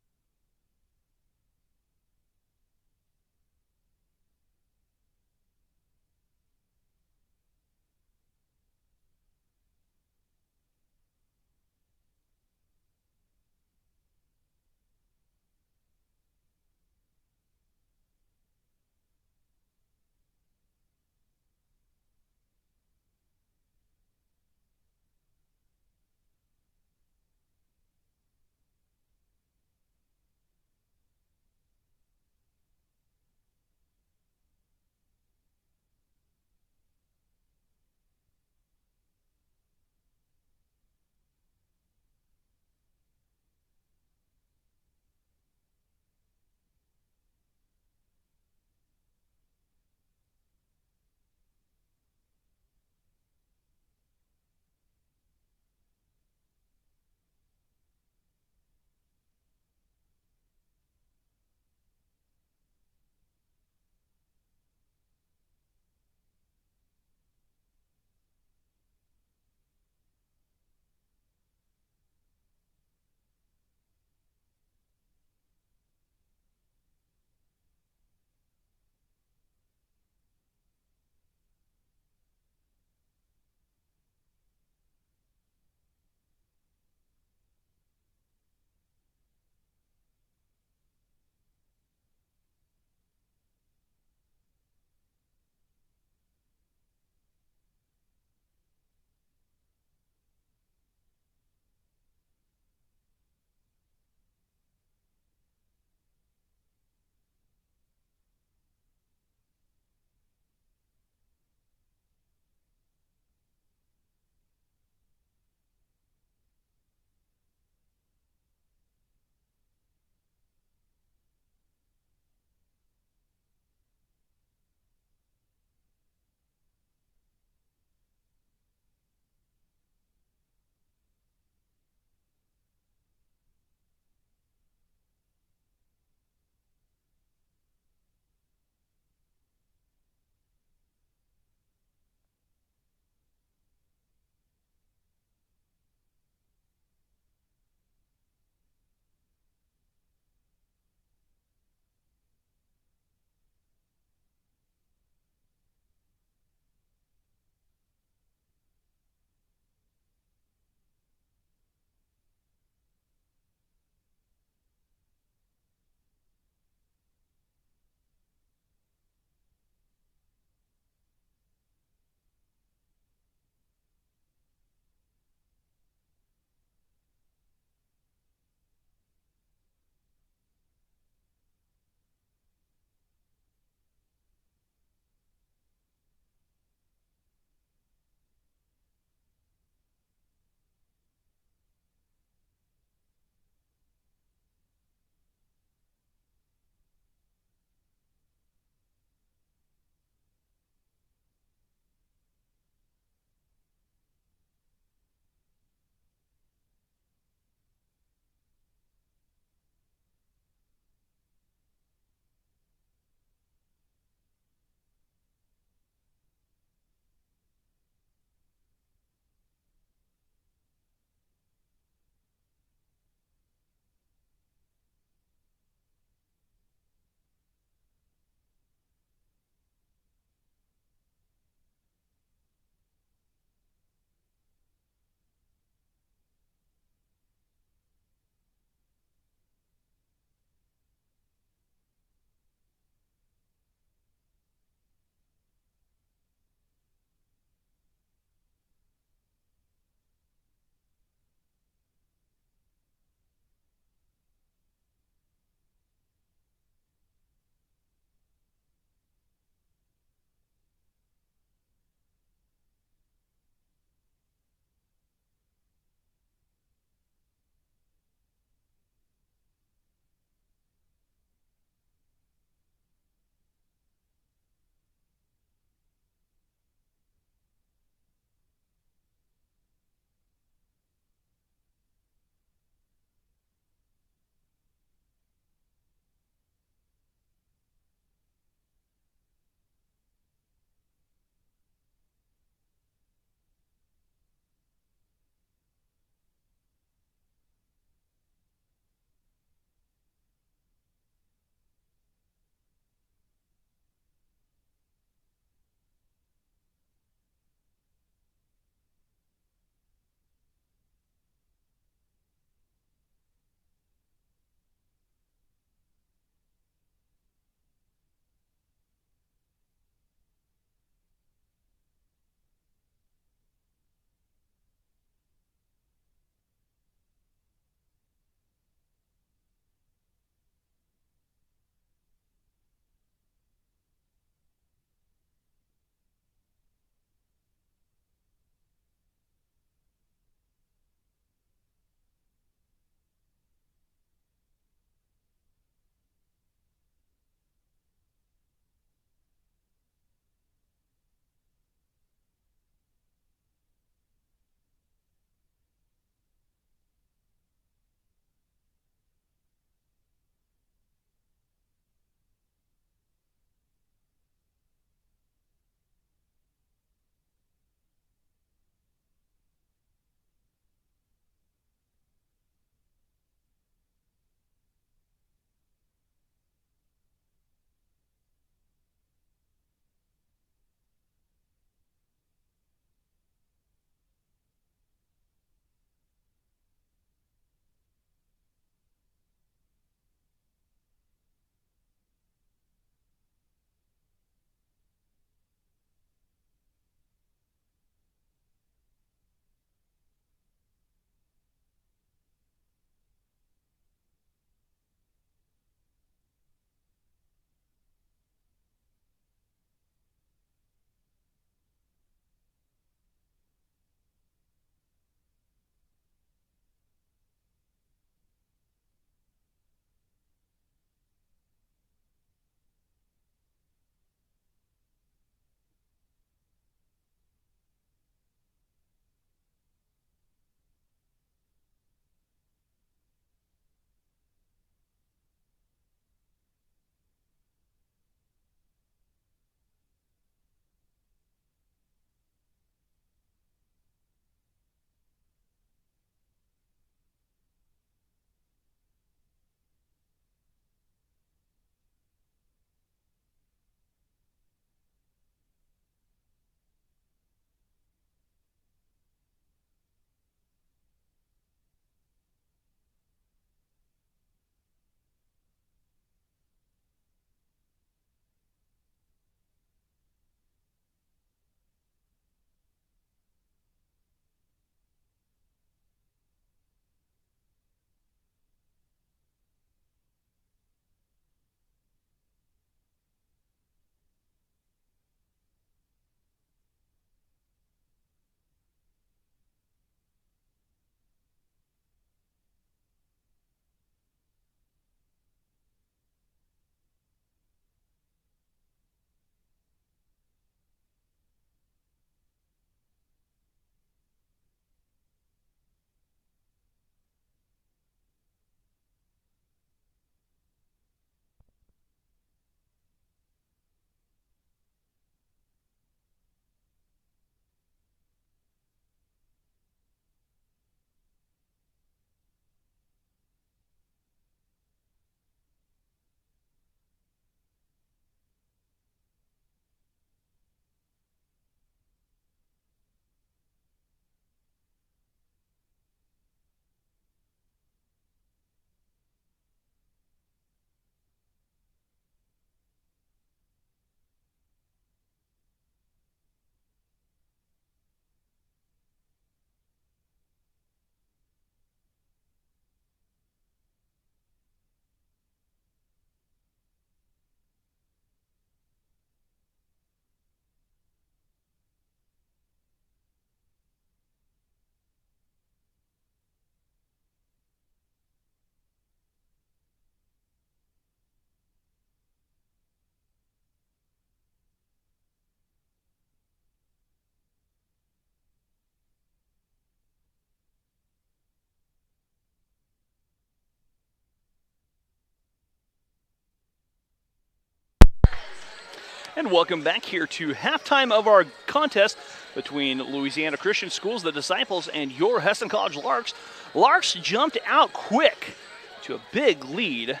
And welcome back here to halftime of our contest between Louisiana Christian Schools, the Disciples, and your Hesston College Larks. Larks jumped out quick to a big lead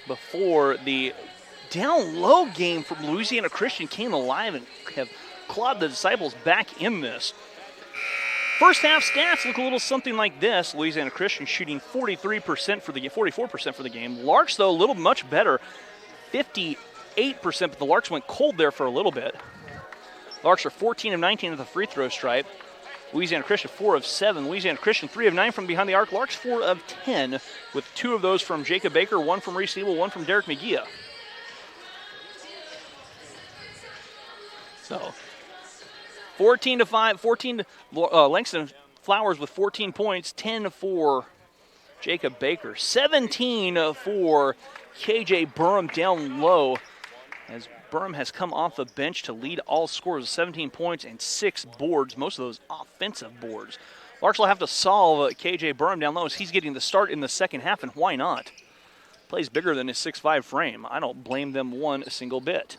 before the down low game from Louisiana Christian came alive and have clawed the Disciples back in this. First half stats look a little something like this. Louisiana Christian shooting 44% for the game. Larks, though, a little much better, 58%, but the Larks went cold there for a little bit. Larks are 14 of 19 at the free throw stripe. Louisiana Christian 4 of 7. Louisiana Christian 3 of 9 from behind the arc. Larks 4 of 10, with 2 of those from Jacob Baker, 1 from Reese Nebel, 1 from Derek McGee. So 14 to 5, Langston Flowers with 14 points, 10 for Jacob Baker, 17 for KJ Burham down low, as Burham has come off the bench to lead all scorers, 17 points and 6 boards, most of those offensive boards. Larks will have to solve KJ Burham down low as he's getting the start in the second half, and why not? Plays bigger than his 6'5 frame. I don't blame them one single bit.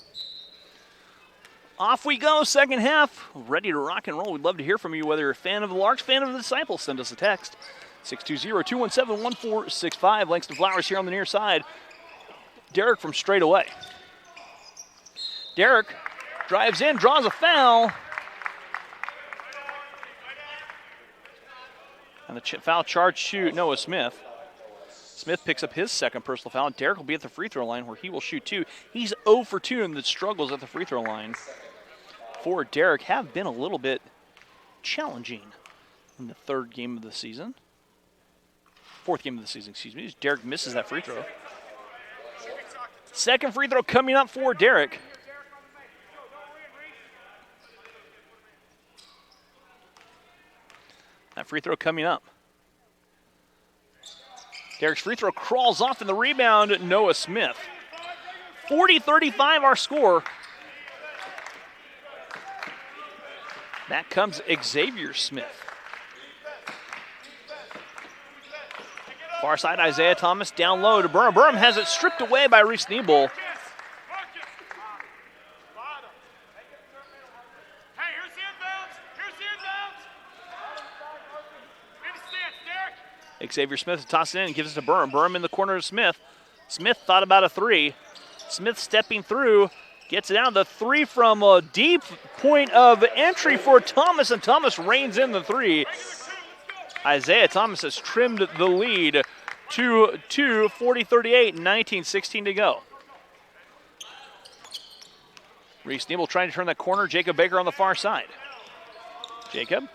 Off we go, second half, ready to rock and roll. We'd love to hear from you, whether you're a fan of the Larks, fan of the Disciples. Send us a text, 620-217-1465. Langston Flowers here on the near side. Derek from straight away. Derek drives in, draws a foul. And the foul charge to Noah Smith. Smith picks up his second personal foul. Derek will be at the free throw line where he will shoot 2. He's 0 for 2 and the struggles at the free throw line for Derek have been a little bit challenging in the fourth game of the season, excuse me. Derek misses that free throw. Second free throw coming up for Derek. That free throw coming up. Derek's free throw crawls off, and the rebound, Noah Smith. 40-35 our score. That comes Xavier Smith. Far side, Isaiah Thomas down low to Burham. Burham has it stripped away by Reese Nebel. Xavier Smith tosses it in and gives it to Burham. Burham in the corner of Smith. Smith thought about a 3. Smith stepping through, gets it down. The 3 from a deep point of entry for Thomas, and Thomas reins in the 3. Isaiah Thomas has trimmed the lead to 2, 40-38, 19-16 to go. Reese Nebel trying to turn that corner. Jacob Baker on the far side. Jacob.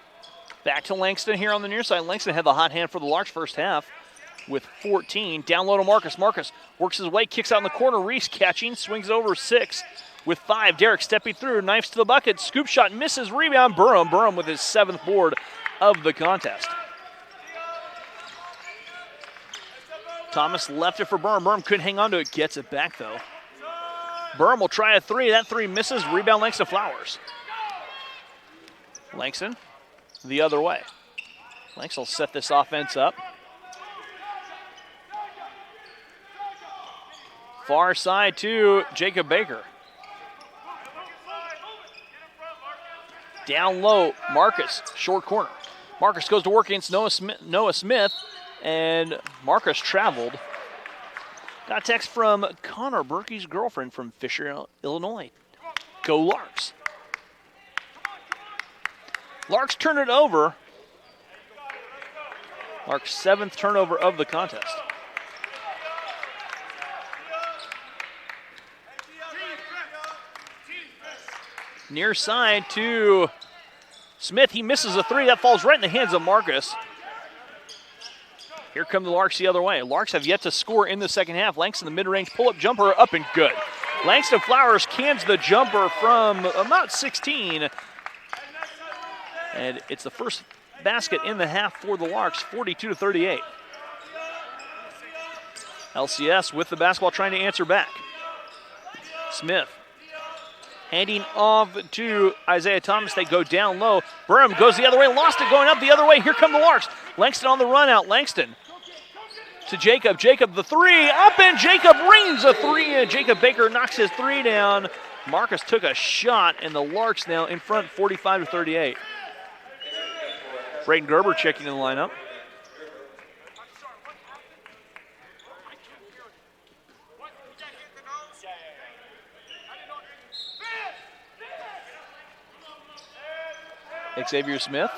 Back to Langston here on the near side. Langston had the hot hand for the Larks first half with 14. Down low to Marcus. Marcus works his way, kicks out in the corner. Reese catching, swings over 6 with 5. Derek stepping through, knifes to the bucket. Scoop shot, misses, rebound. Burham. Burham with his 7th board of the contest. Thomas left it for Burham. Burham couldn't hang on to it. Gets it back, though. Burham will try a 3. That 3 misses. Rebound Langston Flowers. Langston the other way. Langston will set this offense up. Far side to Jacob Baker. Down low, Marcus, short corner. Marcus goes to work against Noah Smith, and Marcus traveled. Got a text from Connor Berkey's girlfriend from Fisher, Illinois. Go Larks. Larks turn it over. Larks' 7th turnover of the contest. Near side to Smith. He misses a 3. That falls right in the hands of Marcus. Here come the Larks the other way. Larks have yet to score in the second half. Langston, the mid-range pull-up jumper, up and good. Langston Flowers cans the jumper from about 16. And it's the first basket in the half for the Larks, 42-38. LCS with the basketball trying to answer back. Smith handing off to Isaiah Thomas. They go down low. Burham goes the other way, lost it going up the other way. Here come the Larks. Langston on the run out. Langston to Jacob. Jacob the three, up and Jacob rings a three in. Jacob Baker knocks his three down. Marcus took a shot, and the Larks now in front 45-38. Braden Gerber checking in the lineup. Xavier Smith.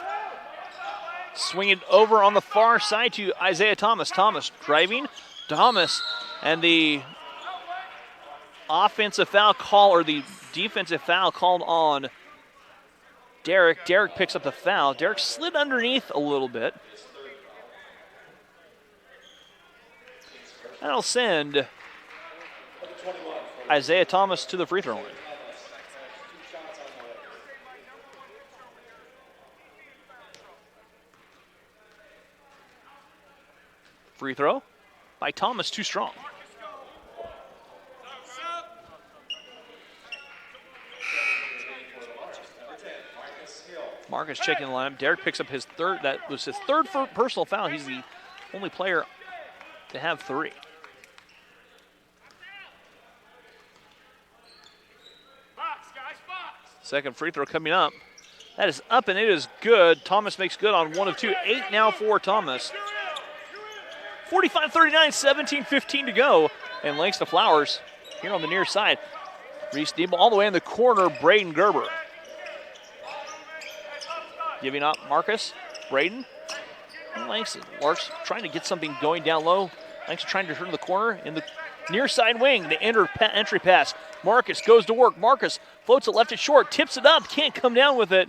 Swing it over on the far side to Isaiah Thomas. Thomas driving. Thomas and the offensive foul call, or the defensive foul called on Derek. Derek picks up the foul. Derek slid underneath a little bit. That'll send Isaiah Thomas to the free throw line. Free throw by Thomas, too strong. Marcus checking the lineup. Derek picks up his third. That was his third personal foul. He's the only player to have three. Second free throw coming up. That is up and it is good. Thomas makes good on 1 of 2. 8 now for Thomas. 45-39, 17-15 to go. And Langston Flowers here on the near side. Reese Diebel all the way in the corner, Braden Gerber. Giving up Marcus, Braden. Langston, Larks trying to get something going down low. Langston trying to turn the corner in the near side wing. The entry pass. Marcus goes to work. Marcus floats it left it short, tips it up, can't come down with it.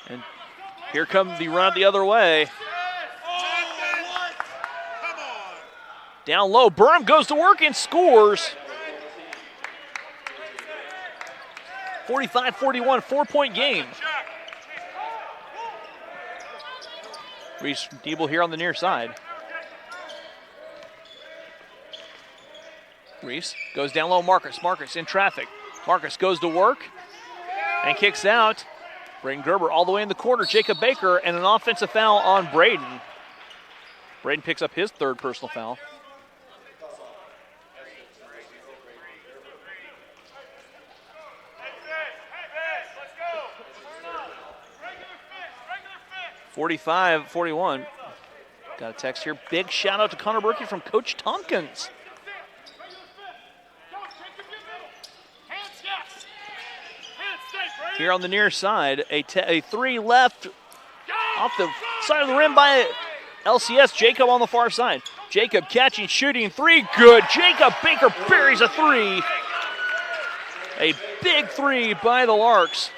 And here comes the run the other way. Down low, Burham goes to work and scores. 45-41, 4-point game. Reese Diebel here on the near side. Reese goes down low, Marcus. Marcus in traffic. Marcus goes to work and kicks out. Braden Gerber all the way in the corner. Jacob Baker and an offensive foul on Braden. Braden picks up his third personal foul. Regular 45-41. Got a text here. Big shout out to Connor Berkey from Coach Tompkins. Here on the near side, a three left off the side of the rim by LCS. Jacob on the far side. Jacob catching, shooting, three, good. Jacob Baker buries a three. A big three by the Larks.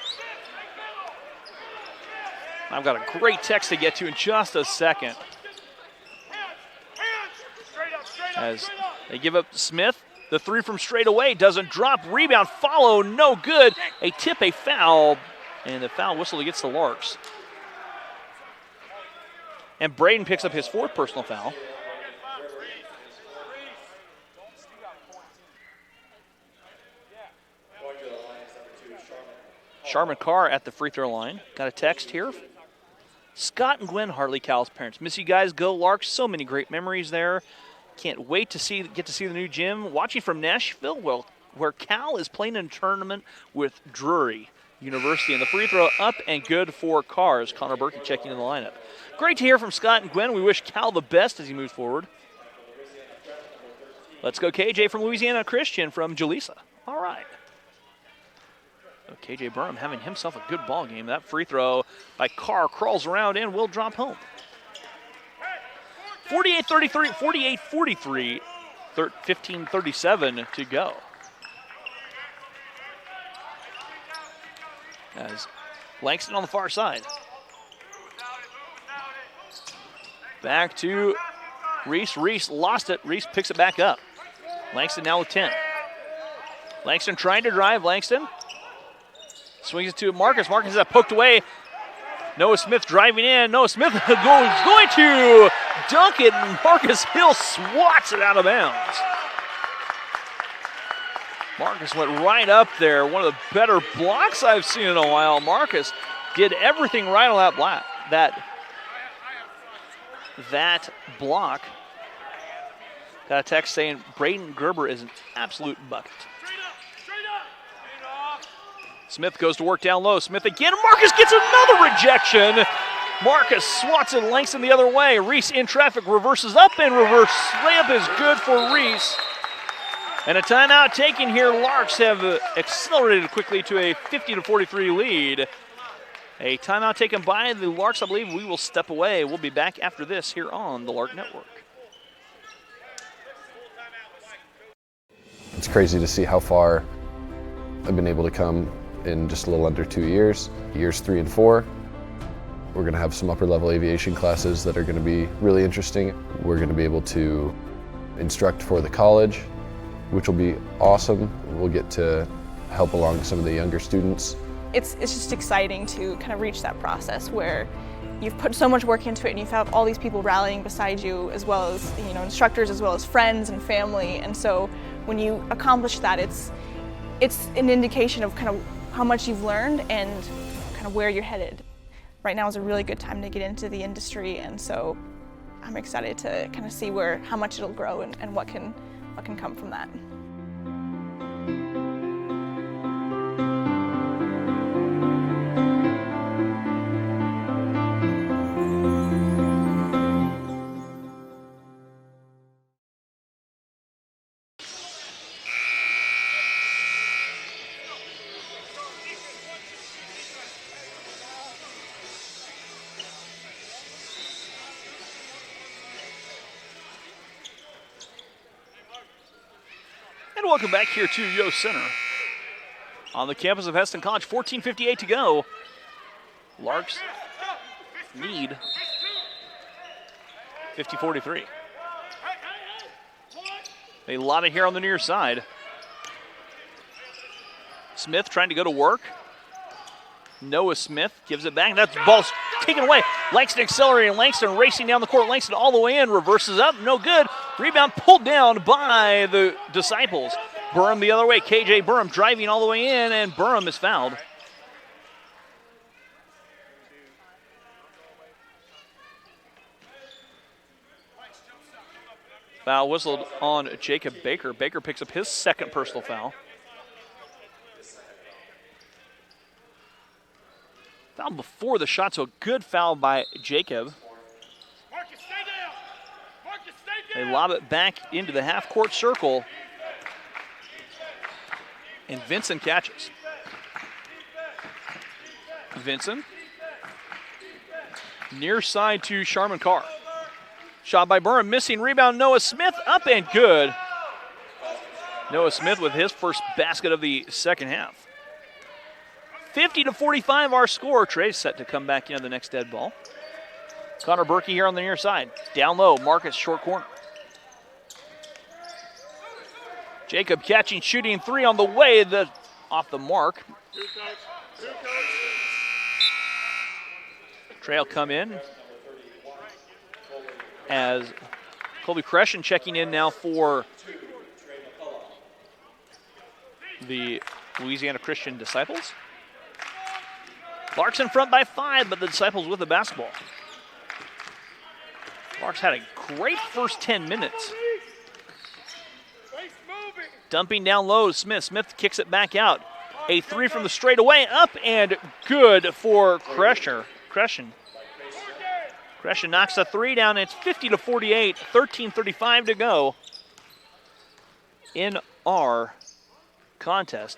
I've got a great text to get to in just a second. As they give up Smith. The three from straight away doesn't drop. Rebound, follow, no good. A tip, a foul, and the foul whistle against the Larks. And Braden picks up his fourth personal foul. Sharman Carr at the free throw line. Got a text here. Scott and Gwen Hartley, Cal's parents. Miss you guys, go Larks. So many great memories there. Can't wait to get to see the new gym. Watching from Nashville, where Cal is playing in a tournament with Drury University. And the free throw up and good for Carrs. Connor Berkey checking in the lineup. Great to hear from Scott and Gwen. We wish Cal the best as he moves forward. Let's go KJ from Louisiana Christian from Jaleesa. All right. So KJ Burnham having himself a good ball game. That free throw by Carr crawls around and will drop home. 48-33, 48-43, 15-37 to go. As Langston on the far side. Back to Reese. Reese lost it. Reese picks it back up. Langston now with 10. Langston trying to drive. Langston swings it to Marcus. Marcus is poked away. Noah Smith driving in. Noah Smith going to dunk it, and Marcus Hill swats it out of bounds. Marcus went right up there. One of the better blocks I've seen in a while. Marcus did everything right on that block. That that block. Got a text saying Braden Gerber is an absolute bucket. Smith goes to work down low. Smith again. Marcus gets another rejection. Marcus swats it Langston the other way. Reese in traffic, reverses up, and reverse layup is good for Reese. And a timeout taken here. Larks have accelerated quickly to a 50-43 lead. A timeout taken by the Larks. I believe we will step away. We'll be back after this here on the Lark Network. It's crazy to see how far I've been able to come in just a little under 2 years. Years 3 and 4. We're going to have some upper level aviation classes that are going to be really interesting. We're going to be able to instruct for the college, which will be awesome. We'll get to help along some of the younger students. It's just exciting to kind of reach that process where you've put so much work into it and you've had all these people rallying beside you, as well as instructors, as well as friends and family. And so when you accomplish that, it's an indication of kind of how much you've learned and kind of where you're headed. Right now is a really good time to get into the industry, and so I'm excited to kind of see how much it'll grow and what can come from that. And welcome back here to Yost Center on the campus of Hesston College. 14:58 to go. Larks lead 50-43. They lob it here on the near side. Smith trying to go to work. Noah Smith gives it back. That ball's taken away. Langston accelerating. Langston racing down the court. Langston all the way in. Reverses up. No good. Rebound pulled down by the Disciples. Burham the other way. KJ Burham driving all the way in, and Burham is fouled. Foul whistled on Jacob Baker. Baker picks up his second personal foul. Foul before the shot, so a good foul by Jacob. Marcus, stay down. Marcus, stay down. They lob it back into the half-court circle. And Vincent catches. Vincent. Near side to Sharman Carr. Shot by Burham, missing rebound. Noah Smith up and good. Noah Smith with his first basket of the second half. 50-45 our score. Trey's set to come back into the next dead ball. Connor Berkey here on the near side. Down low, Marcus short corner. Jacob catching, shooting three on the way, off the mark. Trey will come in as Colby Crescent checking in now for the Louisiana Christian Disciples. Larks in front by 5, but the Disciples with the basketball. Larks had a great first 10 minutes. Dumping down low, Smith. Smith kicks it back out. A three from the straightaway, up and good for Crescent. Crescent knocks a three down. It's 50-48, 13:35 to go in our contest.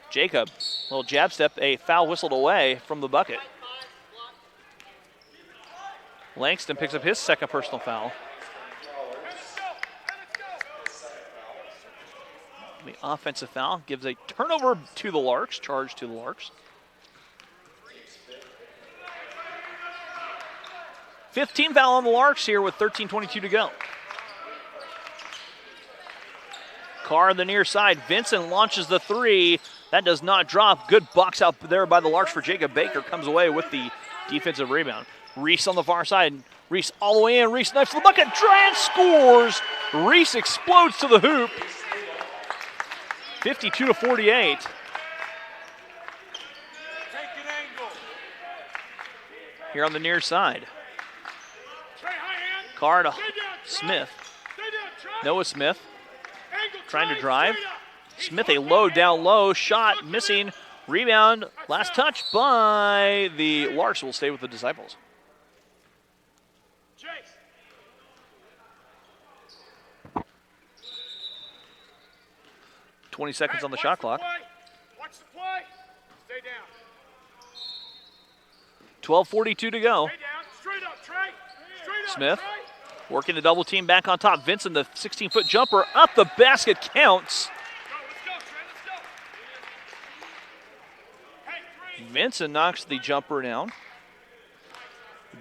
Jacob, little jab step, a foul whistled away from the bucket. Langston picks up his second personal foul. The offensive foul gives a turnover to the Larks, charge to the Larks. 15 foul on the Larks here with 13:22 to go. Carr on the near side. Vincent launches the three. That does not drop. Good box out there by the Larks for Jacob Baker. Comes away with the defensive rebound. Reese on the far side. Reese all the way in. Reese knifes the bucket. Try and scores. Reese explodes to the hoop. 52-48. Here on the near side. Carr to Stay down, Trey. Smith. Stay down, Trey. Noah Smith Angle, trying to Trey, drive. straight up. He's Smith a looking low in. down low He's shot looking missing. in. Rebound. Last touch by the Larks. Will stay with the Disciples. Chase. 20 seconds Hey, on the watch shot clock. play. Watch the play. Stay down. 12:42 to go. Stay down. Straight up, Trey. Straight up, Smith Trey. working the double team back on top. Vincent, the 16-foot jumper up the basket counts. Go, let's go, Trey. Let's go. Hey, three. Vincent knocks the jumper down.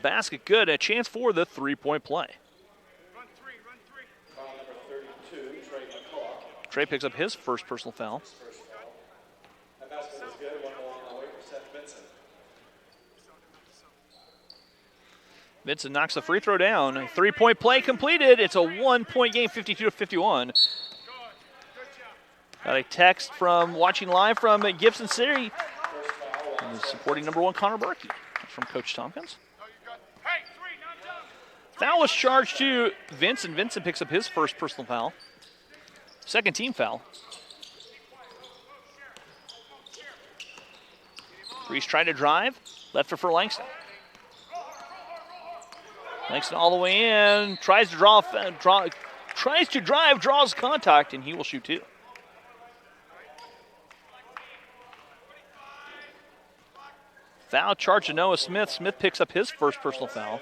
Basket good. A chance for the three-point play. Run three. Run three. Trey picks up his first personal foul. Vincent knocks the free throw down. A three-point play completed. It's a one-point game, 52-51. Got a text from watching live from Gibson City. Supporting number 1 Connor Berkey. That's from Coach Tompkins. No, you got. Hey, three. Not done. Foul was charged to Vincent. Vincent picks up his first personal foul. Second team foul. Reese trying to drive. Left it for Langston. Langston all the way in. Tries to drive, draws contact, and he will shoot two. Foul charge to Noah Smith. Smith picks up his first personal foul.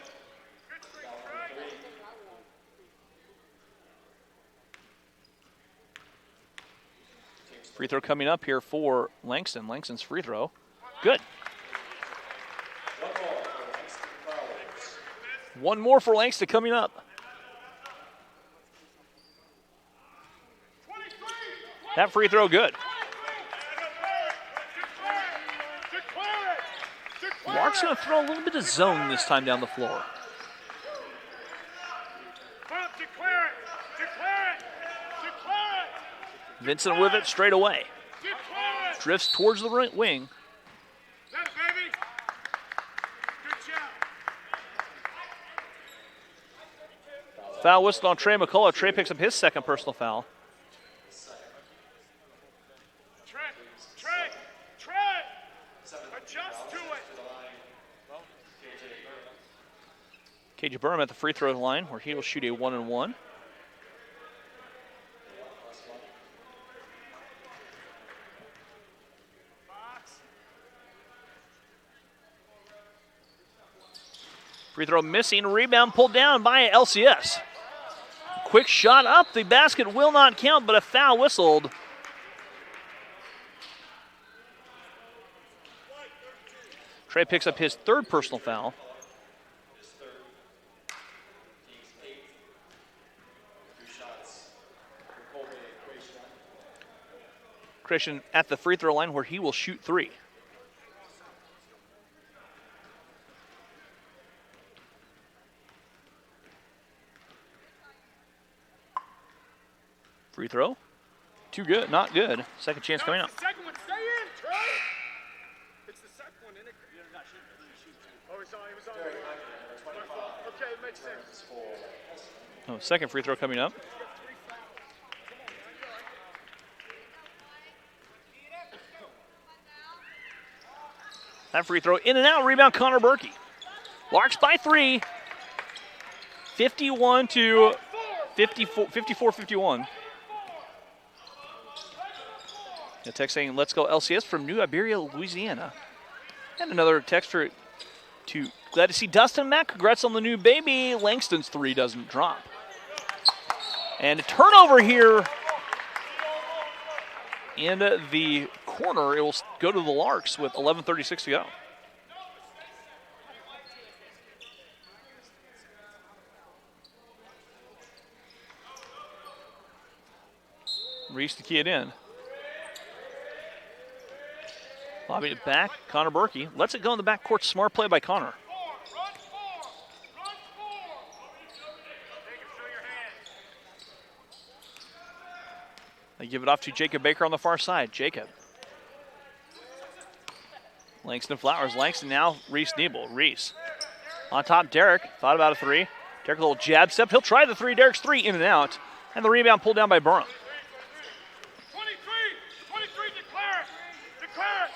Free throw coming up here for Langston. Langston's free throw. Good. One more for Langston coming up. That free throw good. Lark's going to throw a little bit of zone this time down the floor. Declare it. Declare it. Declare it. Vincent with it straight away. Declare it. Drifts towards the right wing. That baby. Good job. Foul whistle on Trey McCullough. Trey picks up his second personal foul. Trey. Adjust to it. KJ Burnham at the free throw line where he will shoot a 1-and-1. Free throw missing. Rebound pulled down by LCS. Quick shot up. The basket will not count, but a foul whistled. Trey picks up his third personal foul. Christian at the free throw line where he will shoot three. Free throw. Too good, not good. Second chance coming up. The second one, stay in, Trey. It's the second one, isn't it? Oh, he was on. Okay, it makes sense. Oh, second free throw coming up. That free throw in and out. Rebound Connor Berkey. Larks by 3. 51 to 54-51. A text saying, let's go LCS from New Iberia, Louisiana. And another text to glad to see Dustin Mack. Congrats on the new baby. Langston's three doesn't drop. And a turnover here in the corner. It will go to the Larks with 11:36 to go. Reese to key it in. Lobbing it back. Connor Berkey lets it go in the backcourt. Smart play by Connor. They give it off to Jacob Baker on the far side. Jacob. Langston Flowers. Langston now Reese Nebel. Reese. On top, Derek. Thought about a three. Derek, a little jab step. He'll try the three. Derek's three, in and out. And the rebound pulled down by Burham. 23, declare it.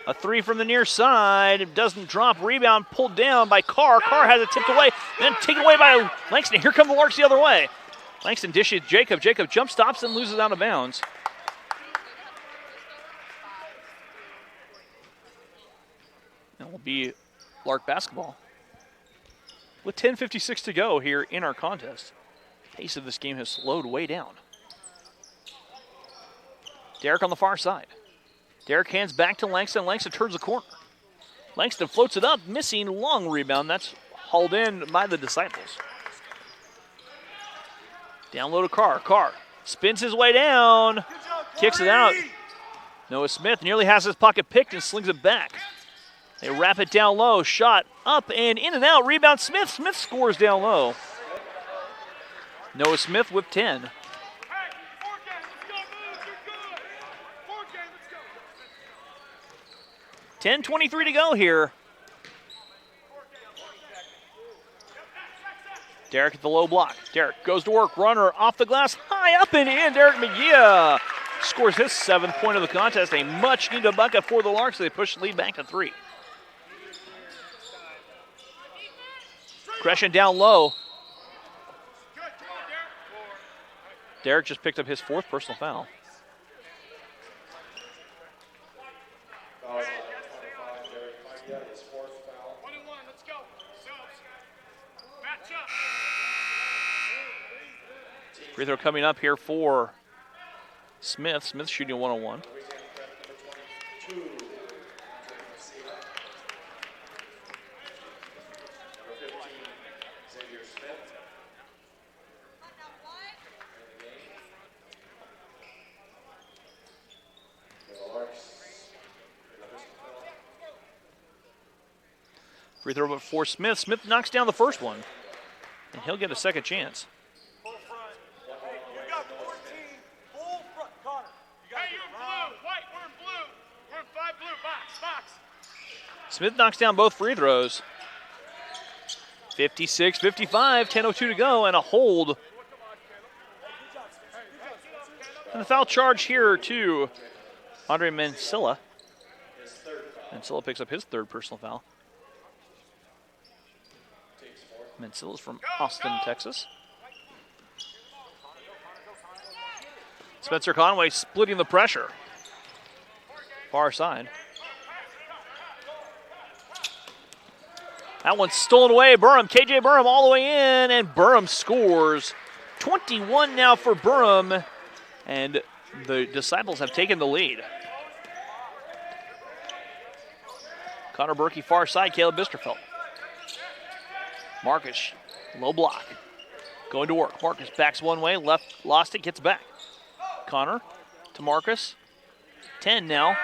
A three from the near side. It doesn't drop. Rebound pulled down by Carr. Carr has it tipped away. Then taken away by Langston. Here come the Larks the other way. Langston dishes Jacob. Jacob jump stops and loses out of bounds. And it will be Lark basketball. With 10:56 to go here in our contest. Pace of this game has slowed way down. Derek on the far side. Derek hands back to Langston. Langston turns the corner. Langston floats it up, missing long rebound. That's hauled in by the Disciples. Down low to Carr. Carr spins his way down, kicks it out. Noah Smith nearly has his pocket picked and slings it back. They wrap it down low. Shot up and in and out. Rebound Smith. Smith scores down low. Noah Smith with 10. 10:23 to go here. Derek at the low block. Derek goes to work. Runner off the glass. High up and in. Derek McGee scores his 7th point of the contest. A much needed bucket for the Larks. They push the lead back to 3. Gresham down low. Derek just picked up his 4th personal foul. Free throw coming up here for Smith. Smith shooting a 1-on-1. Free throw for Smith. Smith knocks down the first one, and he'll get a second chance. Smith knocks down both free throws. 56-55, 10:02 to go, and a hold. And the foul charge here to Andre Mancilla. Mancilla picks up his 3rd personal foul. Mancilla's from Austin, Texas. Spencer Conway splitting the pressure. Far side. That one's stolen away. Burham, KJ Burham all the way in, and Burham scores. 21 now for Burham, and the Disciples have taken the lead. Connor Berkey far side, Caleb Bisterfeld. Marcus, low block. Going to work. Marcus backs one way, left, lost it, gets back. Connor to Marcus. 10 now.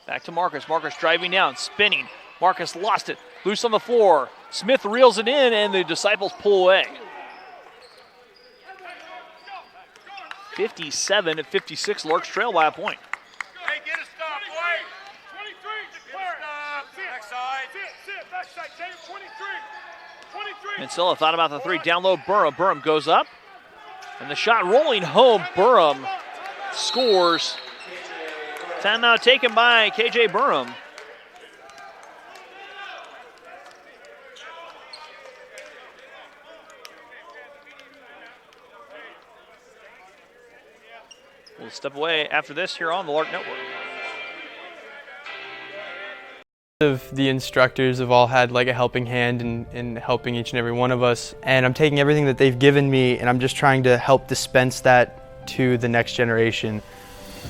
Back to Marcus. Marcus driving down, spinning. Marcus lost it. Loose on the floor. Smith reels it in, and the Disciples pull away. 57-56. Larks trail by a point. Hey, get a stop, boy. 23, declare it. Backside. Sit, backside. Take 23. Mancilla thought about the three. Down low, Burham. Burham goes up. And the shot rolling home. Burham scores. Timeout taken by KJ Burham. We'll step away after this here on the Lark Network. The instructors have all had like a helping hand in helping each and every one of us, and I'm taking everything that they've given me and I'm just trying to help dispense that to the next generation.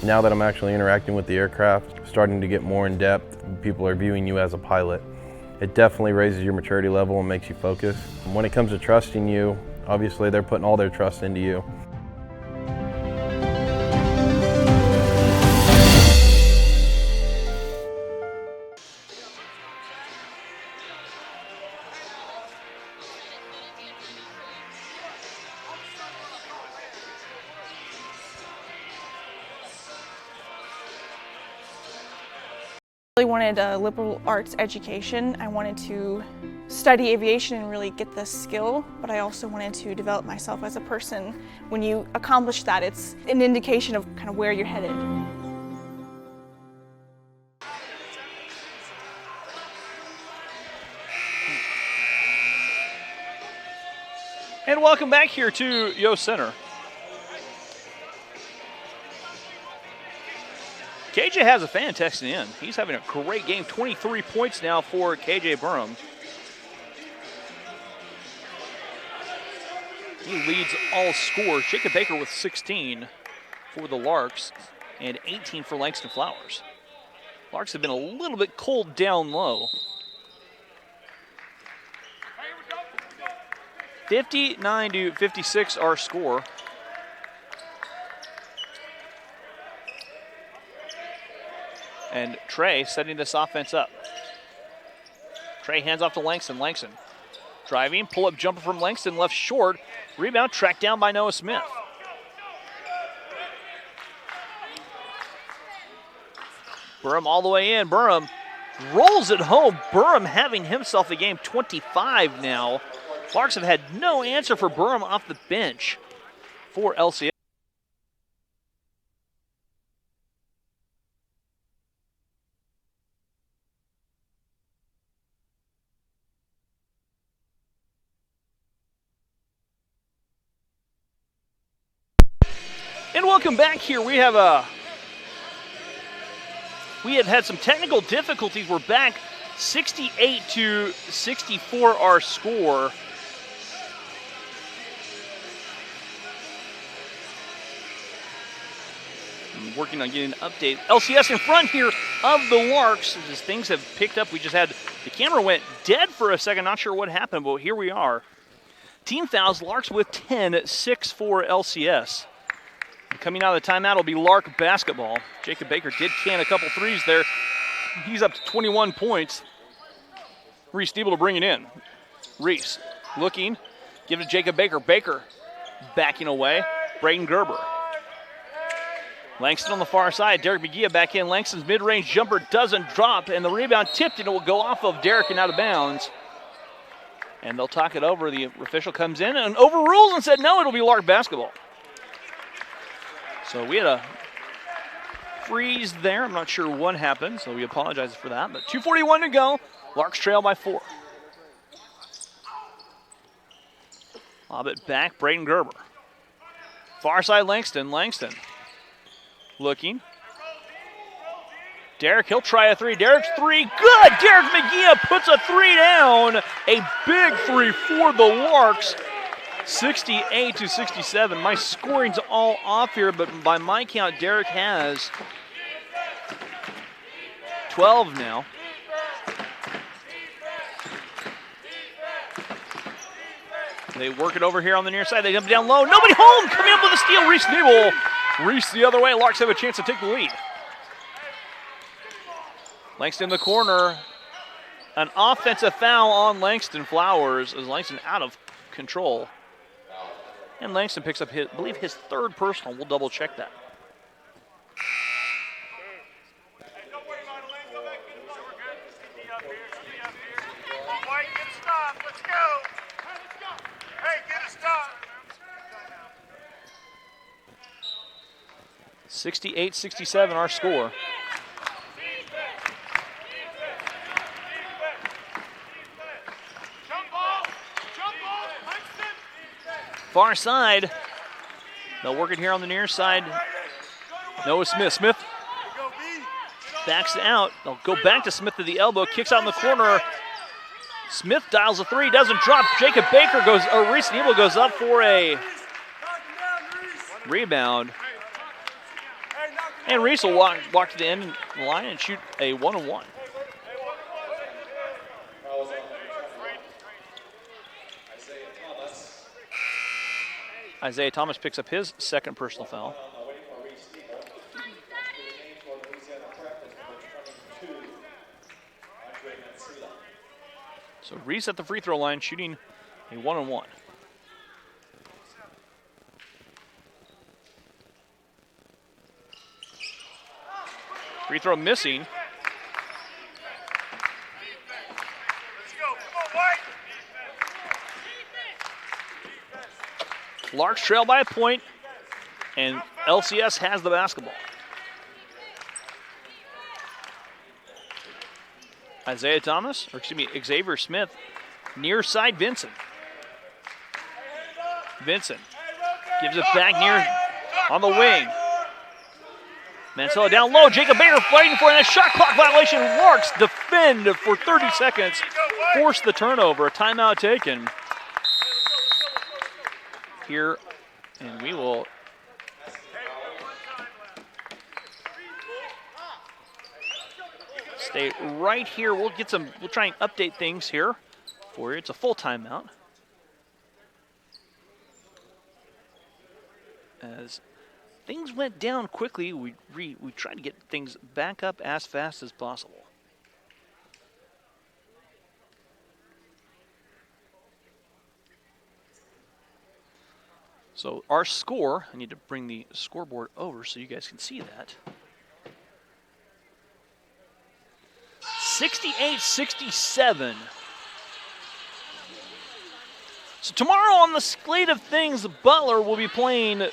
Now that I'm actually interacting with the aircraft, starting to get more in depth, people are viewing you as a pilot. It definitely raises your maturity level and makes you focus. When it comes to trusting you, obviously they're putting all their trust into you. Really wanted a liberal arts education. I wanted to study aviation and really get the skill, but I also wanted to develop myself as a person. When you accomplish that, it's an indication of kind of where you're headed. And welcome back here to Yost Center. KJ has a fan texting in. He's having a great game. 23 points now for KJ Burham. He leads all scores. Jacob Baker with 16 for the Larks and 18 for Langston Flowers. Larks have been a little bit cold down low. 59-56 our score. And Trey setting this offense up. Trey hands off to Langston. Langston driving, pull-up jumper from Langston, left short. Rebound tracked down by Noah Smith. Burham all the way in. Burham rolls it home. Burham having himself a game, 25 now. Larks have had no answer for Burham off the bench for LCS. And welcome back here. We have had some technical difficulties. We're back 68-64 our score. I'm working on getting an update. LCS in front here of the Larks as things have picked up. We just had the camera went dead for a second. Not sure what happened, but here we are. Team fouls, Larks with 10, 6 for LCS. Coming out of the timeout will be Lark basketball. Jacob Baker did can a couple threes there. He's up to 21 points. Reese Stiebel to bring it in. Reese looking, give it to Jacob Baker. Baker backing away. Braden Gerber. Langston on the far side. Derek McGee back in. Langston's mid-range jumper doesn't drop, and the rebound tipped, and it will go off of Derek and out of bounds. And they'll talk it over. The official comes in and overrules and said, no, it'll be Lark basketball. So we had a freeze there. I'm not sure what happened, so we apologize for that. But 2:41 to go. Larks trail by 4. Lob it back, Braden Gerber. Far side Langston. Langston looking. Derek, he'll try a three. Derek's three, good! Derek McGee puts a three down. A big three for the Larks. 68-67. My scoring's all off here, but by my count, Derek has 12 now. They work it over here on the near side. They dump it down low. Nobody home! Coming up with a steal, Reese Nebel. Reese the other way. Larks have a chance to take the lead. Langston in the corner. An offensive foul on Langston Flowers as Langston out of control. And Langston picks up, I believe, his third personal. We'll double check that. White, get a stop. Let's go. Hey, get a stop. 68-67 our score. Far side. They'll work it here on the near side. Noah Smith. Smith backs out. They'll go back to Smith to the elbow. Kicks out in the corner. Smith dials a three. Doesn't drop. Jacob Baker goes, Reese Nebel goes up for a rebound. And Reese will walk to the end of the line and shoot a 1-on-1. Isaiah Thomas picks up his second personal foul. So Reese at the free throw line shooting a 1-on-1. Free throw missing. Larks trail by a point, and LCS has the basketball. Isaiah Thomas, or excuse me, Xavier Smith, near side Vincent. Vincent gives it back near on the wing. Mansella down low, Jacob Baker fighting for it, and a shot clock violation. Larks defend for 30 seconds, force the turnover, a timeout taken here, and we will stay right here. We'll try and update things here for you. It's a full timeout. As things went down quickly, we tried to get things back up as fast as possible. So our score, I need to bring the scoreboard over so you guys can see that. 68-67. So tomorrow on the slate of things, Butler will be playing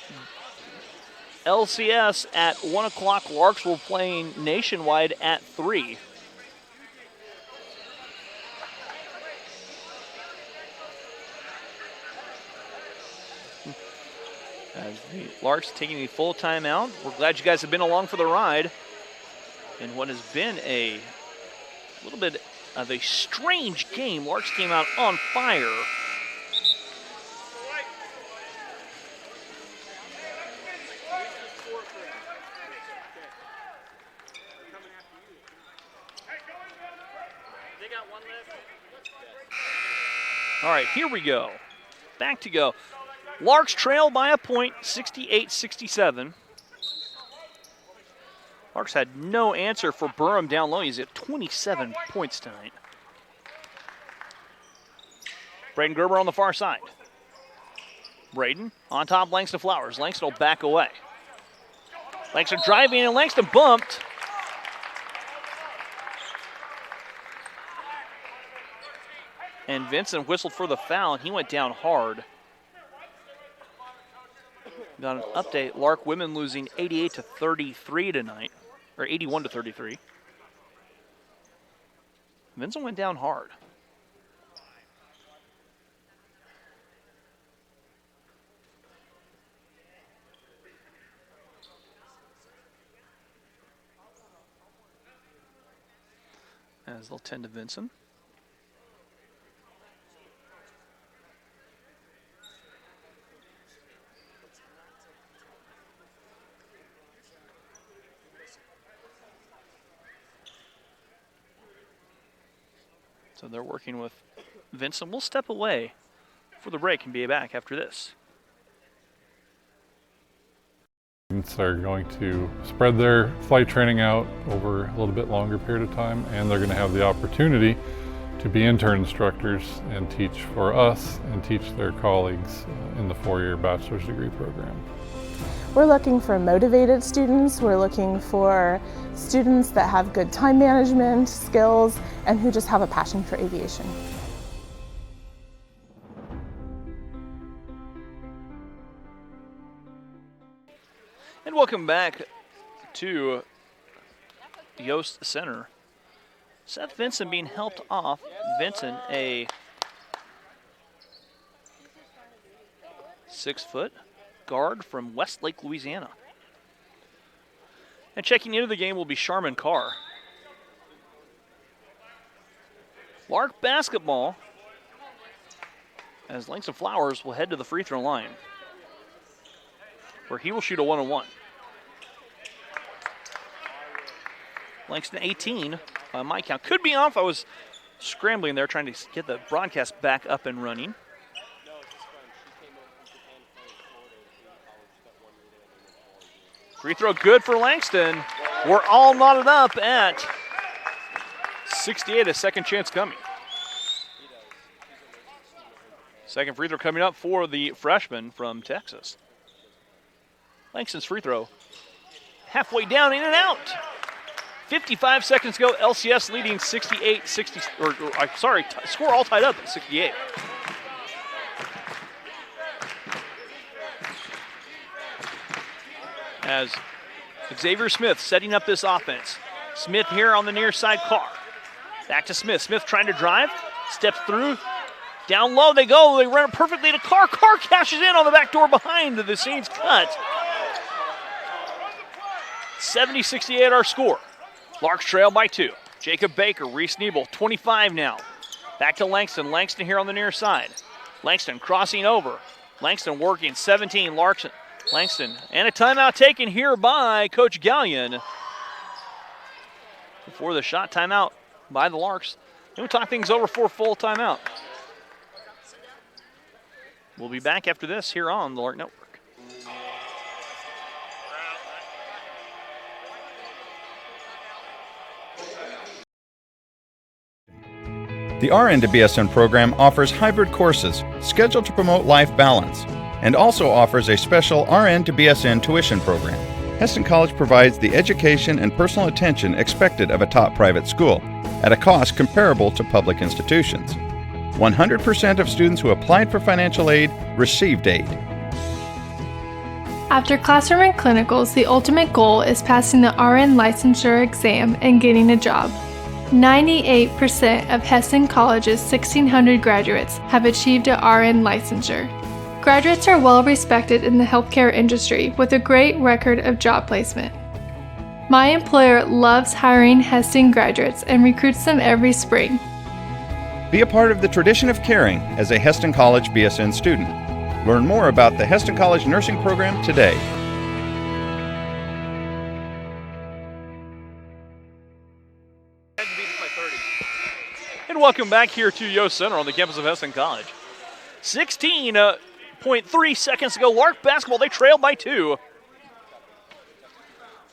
LCS at 1 o'clock. Larks will be playing Nationwide at 3. As the Larks taking the full timeout. We're glad you guys have been along for the ride in what has been a little bit of a strange game. Larks came out on fire. All right, here we go. Back to go. Larks trail by a point, 68-67. Larks had no answer for Burham down low. He's at 27 points tonight. Braden Gerber on the far side. Braden on top, Langston Flowers. Langston will back away. Langston driving, and Langston bumped. And Vincent whistled for the foul, and he went down hard. Got an update. Lark women losing 88-33 tonight, or 81-33. Vincent went down hard. As they'll tend to Vincent. So they're working with Vincent. We'll step away for the break and be back after this. Students are going to spread their flight training out over a little bit longer period of time, and they're going to have the opportunity to be intern instructors and teach for us and teach their colleagues in the 4-year bachelor's degree program. We're looking for motivated students. We're looking for students that have good time management skills and who just have a passion for aviation. And welcome back to Yost Center. Seth Vincent being helped off. Vincent, a 6-foot guard from Westlake, Louisiana. And checking into the game will be Sharman Carr. Lark basketball, as Langston Flowers will head to the free throw line, where he will shoot a 1-on-1. Langston 18 by my count. Could be off. I was scrambling there trying to get the broadcast back up and running. Free throw good for Langston. We're all knotted up at 68, a second chance coming. Second free throw coming up for the freshman from Texas. Langston's free throw halfway down, in and out. 55 seconds ago, LCS leading 68-60, score all tied up at 68. as Xavier Smith setting up this offense. Smith here on the near side, Carr. Back to Smith. Smith trying to drive, steps through. Down low they go. They run it perfectly to Carr. Carr cashes in on the back door behind the scenes cut. 70-68 our score. Larks trail by 2. Jacob Baker, Reese Nebel, 25 now. Back to Langston. Langston here on the near side. Langston crossing over. Langston working 17. Langston. And a timeout taken here by Coach Gallion. Before the shot, timeout by the Larks. Then we talk things over for a full timeout. We'll be back after this here on the Lark Network. The RN to BSN program offers hybrid courses scheduled to promote life balance and also offers a special RN to BSN tuition program. Hesston College provides the education and personal attention expected of a top private school at a cost comparable to public institutions. 100% of students who applied for financial aid received aid. After classroom and clinicals, the ultimate goal is passing the RN licensure exam and getting a job. 98% of Hesston College's 1,600 graduates have achieved a RN licensure. Graduates are well respected in the healthcare industry with a great record of job placement. My employer loves hiring Hesston graduates and recruits them every spring. Be a part of the tradition of caring as a Hesston College BSN student. Learn more about the Hesston College nursing program today. And welcome back here to Yost Center on the campus of Hesston College. 16.3 seconds to go. Lark basketball, they trail by 2.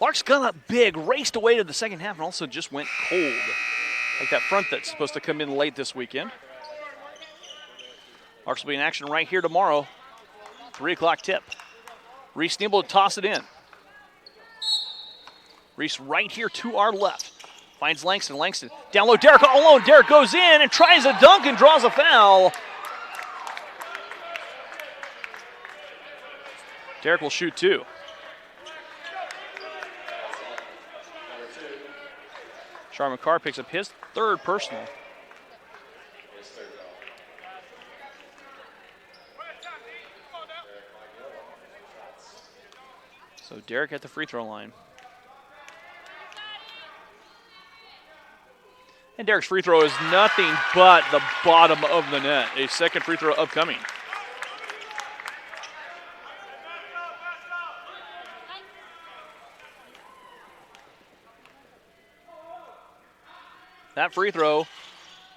Larks got up big, raced away to the second half, and also just went cold. Like that front that's supposed to come in late this weekend. Larks will be in action right here tomorrow. 3 o'clock tip. Reese Nebel to toss it in. Reese right here to our left. Finds Langston. Langston down low. Derek all alone. Derek goes in and tries a dunk and draws a foul. Derek will shoot 2. Sharman Carr picks up his 3rd personal. So Derek at the free throw line. And Derek's free throw is nothing but the bottom of the net. A second free throw upcoming. That free throw.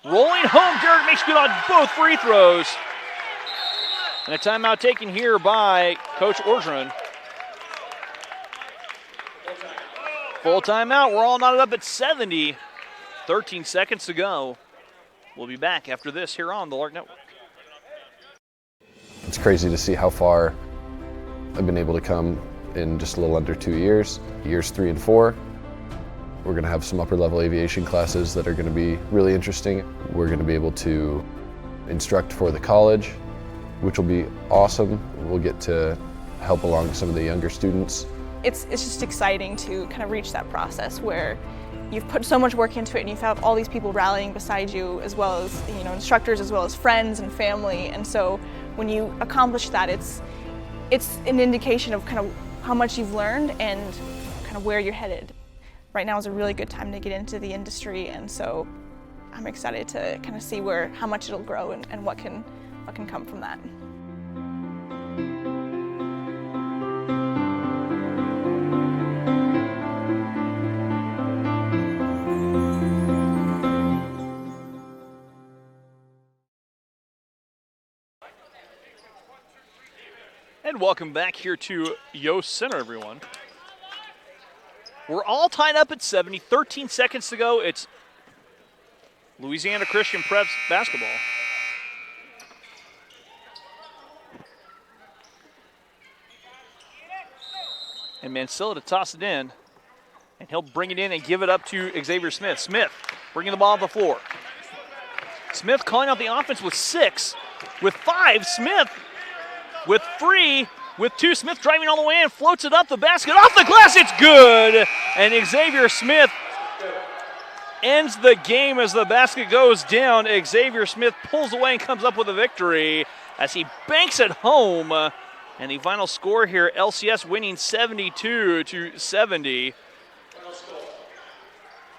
Rolling home, Derek makes good on both free throws. And a timeout taken here by Coach Orgeron. Full timeout. We're all knotted up at 70. 13 seconds to go. We'll be back after this here on the Lark Network. It's crazy to see how far I've been able to come in just a little under 2 years. Years 3 and 4. We're going to have some upper-level aviation classes that are going to be really interesting. We're going to be able to instruct for the college, which will be awesome. We'll get to help along some of the younger students. It's just exciting to kind of reach that process where you've put so much work into it and you've had all these people rallying beside you, as well as instructors, as well as friends and family. And so when you accomplish that, it's an indication of kind of how much you've learned and kind of where you're headed. Right now is a really good time to get into the industry, and so I'm excited to kind of see how much it'll grow and what can come from that. And welcome back here to Yost Center, everyone. We're all tied up at 70, 13 seconds to go. It's Louisiana Christian Prep basketball. And Mansilla to toss it in, and he'll bring it in and give it up to Xavier Smith. Smith bringing the ball to the floor. Smith calling out the offense with 6. With 5, Smith with 3, with two. Smith driving all the way in, floats it up the basket, off the glass, it's good! And Xavier Smith ends the game as the basket goes down. Xavier Smith pulls away and comes up with a victory as he banks it home. And the final score here, LCS winning 72-70.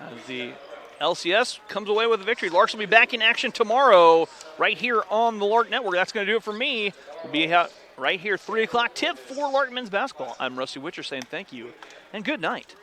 As the LCS comes away with a victory. Larks will be back in action tomorrow right here on the Lark Network. That's going to do it for me. We'll be right here, 3 o'clock tip for Lark men's basketball. I'm Rusty Witcher saying thank you and good night.